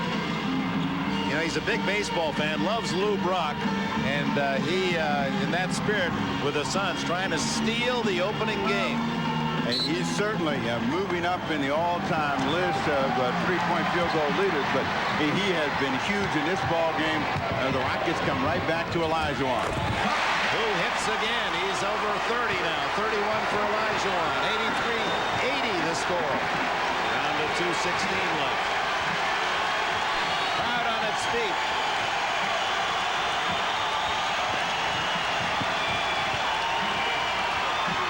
You know, he's a big baseball fan, loves Lou Brock, and he, in that spirit, with the Suns, trying to steal the opening game. And he's certainly moving up in the all-time list of three-point field goal leaders, but he has been huge in this ball game. The Rockets come right back to Olajuwon. Who hits again? He's over 30 now. 31 for Olajuwon. 83-80 the score. Down to 2:16 left. Crowd on its feet.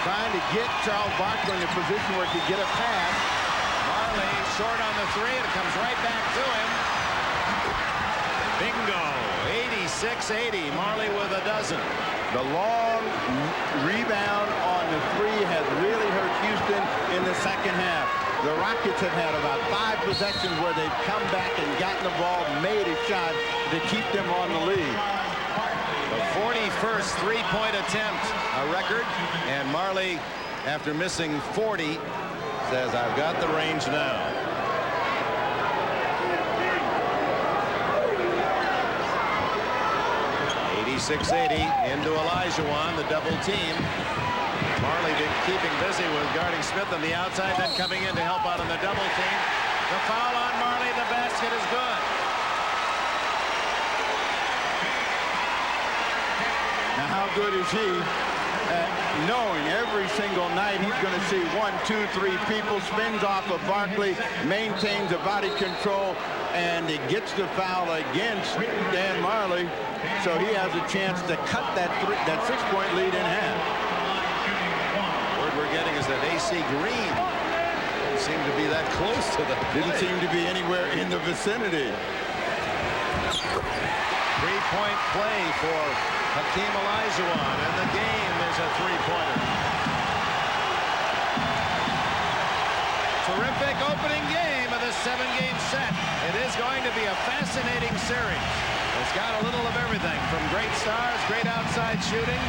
Trying to get Charles Barkley in a position where he could get a pass. Marley short on the 3, and it comes right back to him. Bingo. 86-80. Marley with a dozen. The long rebound on the 3 has really hurt Houston in the second half. The Rockets have had about 5 possessions where they've come back and gotten the ball, made a shot to keep them on the lead. The 41st three-point attempt, a record, and Marley, after missing 40, says, I've got the range now. 86-80 into Olajuwon, the double team. Marley keeping busy with guarding Smith on the outside, then coming in to help out on the double team. The foul on Marley, the basket is good. Now, how good is he at knowing every single night he's going to see 1, 2, 3 people, spins off of Barkley, maintains a body control, and he gets the foul against Dan Marley, so he has a chance to cut that 6-point lead in half. Word we're getting is that AC Green didn't seem to be that close to the play. Didn't seem to be anywhere in the vicinity. Three-point play for Hakeem Olajuwon, and the game is a three-pointer. Terrific opening game of this 7-game set. It is going to be a fascinating series. It's got a little of everything from great stars, great outside shooting.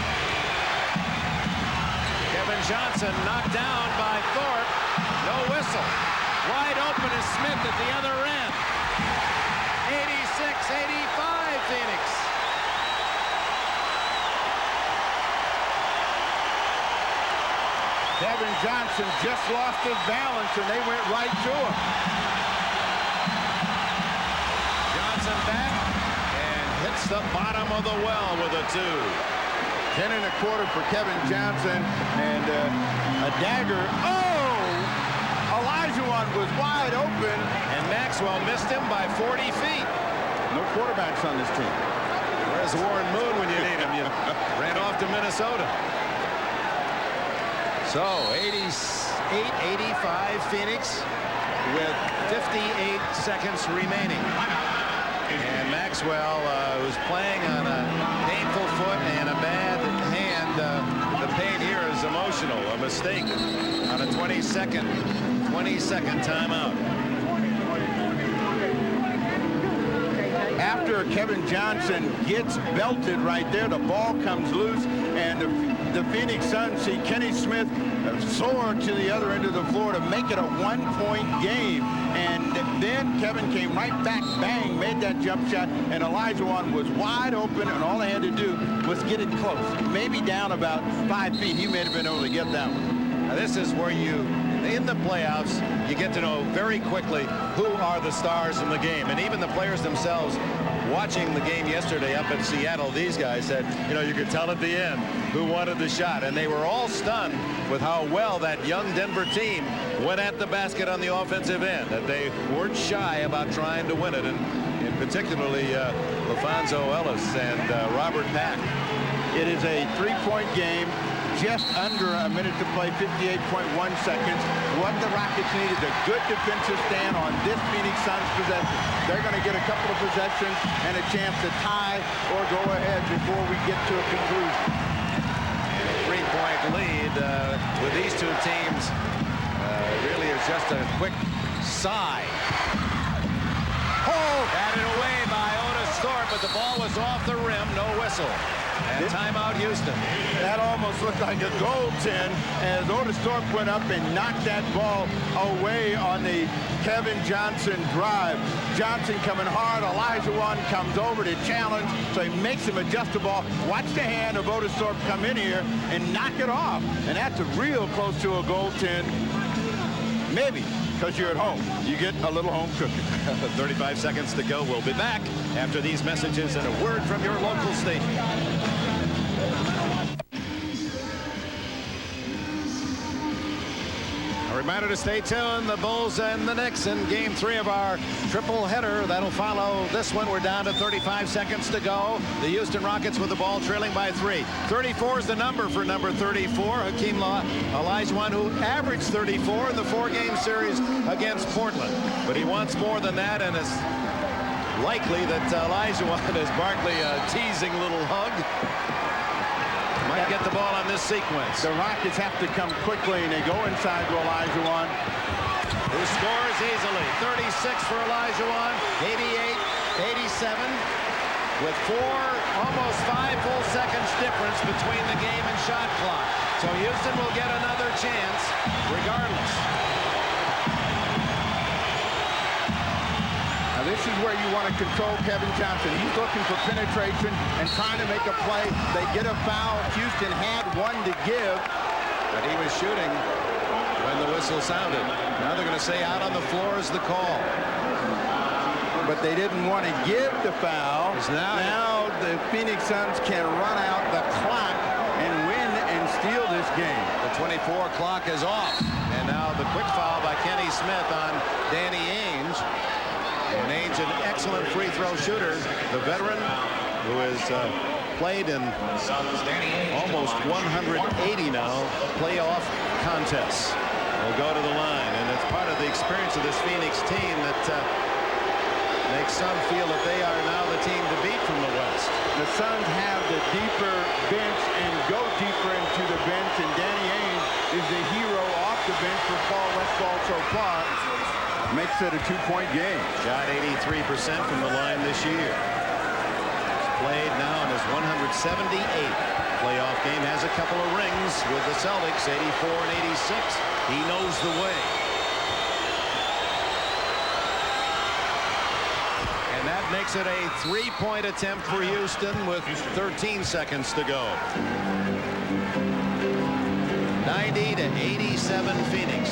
Kevin Johnson knocked down by Thorpe. No whistle. Wide open is Smith at the other end. 86-85 Phoenix. Kevin Johnson just lost his balance, and they went right to him. Johnson back and hits the bottom of the well with a 2. 10 1/4 for Kevin Johnson, and a dagger. Oh! Olajuwon was wide open. And Maxwell missed him by 40 feet. No quarterbacks on this team. Where's Warren Moon when you need him? You ran off to Minnesota. So 88-85 Phoenix with 58 seconds remaining. And Maxwell, who's playing on a painful foot and a bad hand, the pain here is emotional. A mistake on a 20-second timeout. After Kevin Johnson gets belted right there, the ball comes loose, and the Phoenix Suns see Kenny Smith soar to the other end of the floor to make it a 1-point game. And then Kevin came right back, bang, made that jump shot, and Olajuwon was wide open, and all they had to do was get it close. Maybe down about 5 feet. He may have been able to get that one. Now, this is where in the playoffs, you get to know very quickly who are the stars in the game. And even the players themselves, watching the game yesterday up in Seattle, these guys said, you could tell at the end who wanted the shot. And they were all stunned with how well that young Denver team went at the basket on the offensive end, that they weren't shy about trying to win it. And particularly LaFonso Ellis and Robert Pack. It is a 3-point game. Just under a minute to play, 58.1 seconds. What the Rockets need is a good defensive stand on this Phoenix Suns possession. They're going to get a couple of possessions and a chance to tie or go ahead before we get to a conclusion. 3-point lead with these two teams really is just a quick sigh. Oh! Batted away by Otis Thorpe, but the ball was off the rim. No whistle. And timeout Houston. That almost looked like a goaltend as Otis Thorpe went up and knocked that ball away on the Kevin Johnson drive. Johnson coming hard. Olajuwon comes over to challenge, so he makes him adjust the ball. Watch the hand of Otis Thorpe come in here and knock it off. And that's real close to a goaltend. Maybe, because you're at home. You get a little home cooking. 35 seconds to go. We'll be back after these messages and a word from your local station. A reminder to stay tuned. The Bulls and the Knicks in Game 3 of our triple header. That'll follow this one. We're down to 35 seconds to go. The Houston Rockets with the ball trailing by 3. 34 is the number for number 34. Hakeem Olajuwon, who averaged 34 in the 4-game series against Portland. But he wants more than that, and it's likely that Olajuwon is Barkley a teasing little hug. Might get the ball on this sequence. The Rockets have to come quickly, and they go inside to Olajuwon, who scores easily. 36 for Olajuwon, 88-87, with almost 5 full seconds difference between the game and shot clock. So Houston will get another chance regardless. Now this is where you want to control Kevin Johnson. He's looking for penetration and trying to make a play. They get a foul. Houston had one to give, but he was shooting when the whistle sounded. Now they're going to say out on the floor is the call. But they didn't want to give the foul. Now the Phoenix Suns can run out the clock and win and steal this game. The 24 clock is off. And now the quick foul by Kenny Smith on Danny Ainge. And Ainge, an excellent free throw shooter, the veteran who has played in almost 180 now playoff contests. Will go to the line, and it's part of the experience of this Phoenix team that, makes some feel that they are now the team to beat from the West. The Suns have the deeper bench and go deeper into the bench, and Danny Ainge is the hero off the bench for Paul Westphal so far. Makes it a 2-point game. Shot 83% from the line this year. He's played now in his 178th playoff game. Has a couple of rings with the Celtics, 84 and 86. He knows the way. And that makes it a 3-point attempt for Houston with 13 seconds to go. 90 to 87 Phoenix.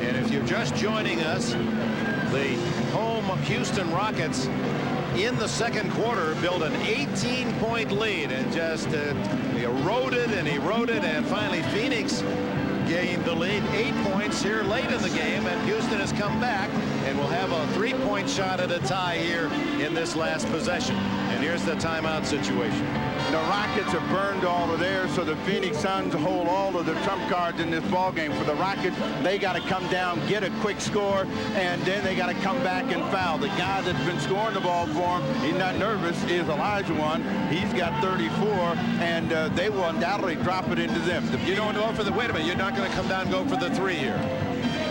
And if you're just joining us, the home Houston Rockets in the second quarter built an 18-point lead and just eroded and finally Phoenix gained the lead 8 points here late in the game, and Houston has come back and will have a 3-point shot at a tie here in this last possession. And here's the timeout situation. The Rockets have burned all of theirs, so the Phoenix Suns hold all of the trump cards in this ball game. For the Rockets, they got to come down, get a quick score, and then they got to come back and foul. The guy that's been scoring the ball for him, he's not nervous, is Olajuwon. He's got 34, and they will undoubtedly drop it into them. You don't go for the, wait a minute, you're not going to come down and go for the 3 here.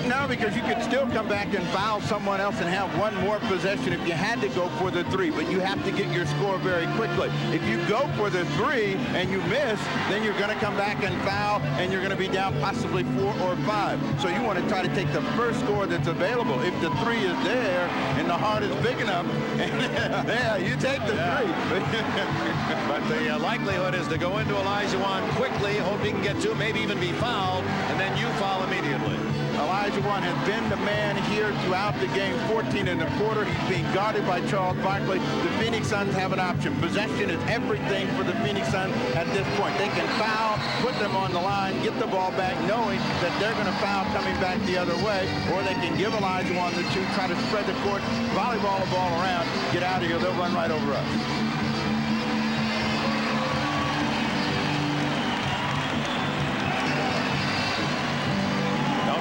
No, because you could still come back and foul someone else and have one more possession if you had to go for the 3, but you have to get your score very quickly. If you go for the 3 and you miss, then you're going to come back and foul, and you're going to be down possibly 4 or 5. So you want to try to take the first score that's available. If the 3 is there and the heart is big enough, yeah, you take the 3. But the likelihood is to go into Olajuwon quickly, hope he can get 2, maybe even be fouled, and then you foul immediately. Olajuwon has been the man here throughout the game, 14 in the quarter. He's being guarded by Charles Barkley. The Phoenix Suns have an option. Possession is everything for the Phoenix Suns at this point. They can foul, put them on the line, get the ball back, knowing that they're going to foul coming back the other way, or they can give Olajuwon the 2, try to spread the court, volleyball the ball around, get out of here. They'll run right over us.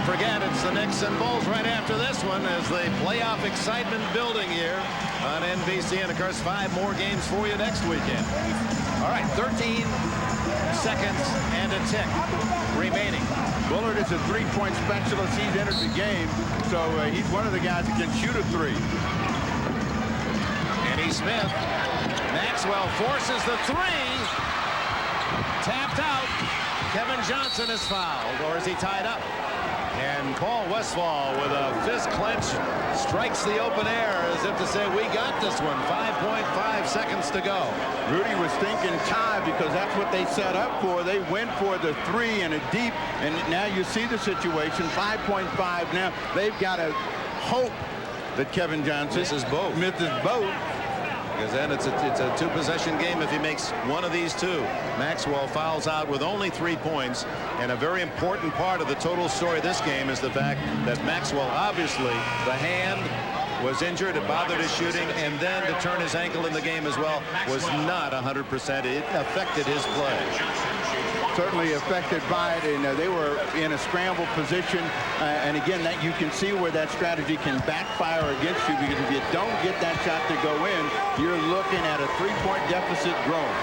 Forget it's the Knicks and Bulls right after this one as the playoff excitement building here on NBC, and of course 5 more games for you next weekend. All right, 13 seconds and a tick remaining. Bullard is a 3-point specialist. He's entered the game, so he's one of the guys that can shoot a 3. Kenny Smith. Maxwell forces the 3. Tapped out. Kevin Johnson is fouled, or is he tied up? And Paul Westphal with a fist clench strikes the open air as if to say, we got this one. 5.5 seconds to go. Rudy was thinking tie because that's what they set up for. They went for the 3 and a deep, and now you see the situation. 5.5 now. They've got to hope that Kevin Johnson misses both. Because then it's a 2-possession game if he makes one of these 2. Maxwell fouls out with only 3 points, and a very important part of the total story of this game is the fact that Maxwell, obviously, the hand was injured, it bothered his shooting, and then to turn his ankle in the game as well was not 100%. It affected his play. Certainly affected by it, and they were in a scramble position, and again, that you can see where that strategy can backfire against you, because if you don't get that shot to go in, you're looking at a 3-point deficit growing.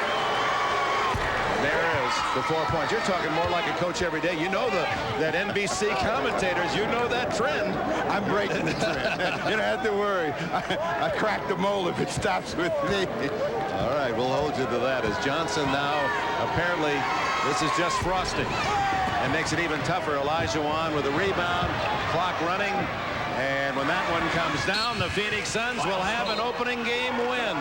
There is the 4 points. You're talking more like a coach every day. You know that NBC commentators, you know that trend. I'm breaking the trend. You don't have to worry. I crack the mold if it stops with me. All right, we'll hold you to that as Johnson now apparently this is just frosting and makes it even tougher. Olajuwon with a rebound, clock running, and when that one comes down, the Phoenix Suns will have an opening game win.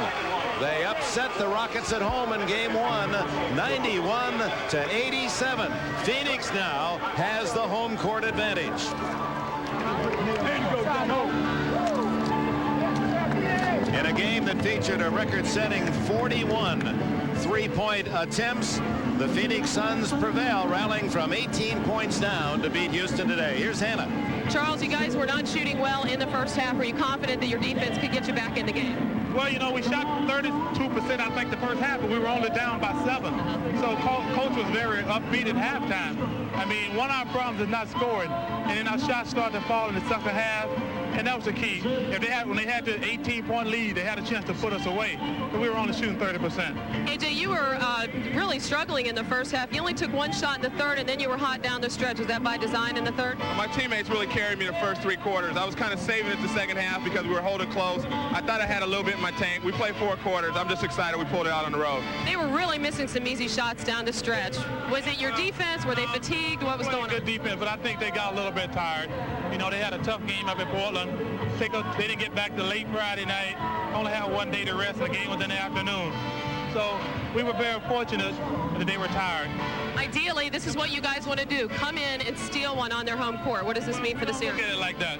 They upset the Rockets at home in game 1, 91 to 87. Phoenix now has the home court advantage. In a game that featured a record-setting 41 3-point attempts, the Phoenix Suns prevail, rallying from 18 points down to beat Houston today. Here's Hannah. Charles, you guys were not shooting well in the first half. Were you confident that your defense could get you back in the game? Well, you know, we shot 32%, I think, the first half, but we were only down by 7. So Coach was very upbeat at halftime. I mean, one of our problems is not scoring, and then our shots started to fall in the second half. And that was the key. When they had the 18-point lead, they had a chance to put us away. But we were only shooting 30%. AJ, you were really struggling in the first half. You only took one shot in the third, and then you were hot down the stretch. Was that by design in the third? My teammates really carried me the first 3 quarters. I was kind of saving it the second half because we were holding close. I thought I had a little bit in my tank. We played 4 quarters. I'm just excited we pulled it out on the road. They were really missing some easy shots down the stretch. Was it your defense? Were they fatigued? What was going on? Good defense, but I think they got a little bit tired. You know, they had a tough game up in Portland. They didn't get back to late Friday night. Only had one day to rest. The game was in the afternoon. So we were very fortunate that they were tired. Ideally, this is what you guys want to do. Come in and steal one on their home court. What does this mean for the series? Look at it like that.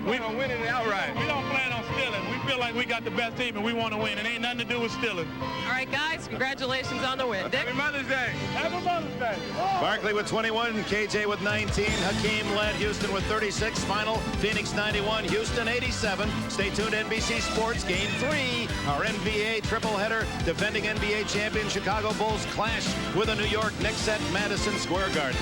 We don't win it outright. We don't plan on stealing. We feel like we got the best team and we want to win. It ain't nothing to do with stealing. All right, guys, congratulations on the win. Dick? Happy Mother's Day. Happy Mother's Day. Barkley with 21, KJ with 19. Hakeem led Houston with 36. Final, Phoenix 91, Houston 87. Stay tuned, NBC Sports, Game 3. Our NBA tripleheader, defending NBA champion Chicago Bulls clash with the New York Knicks at Madison Square Garden.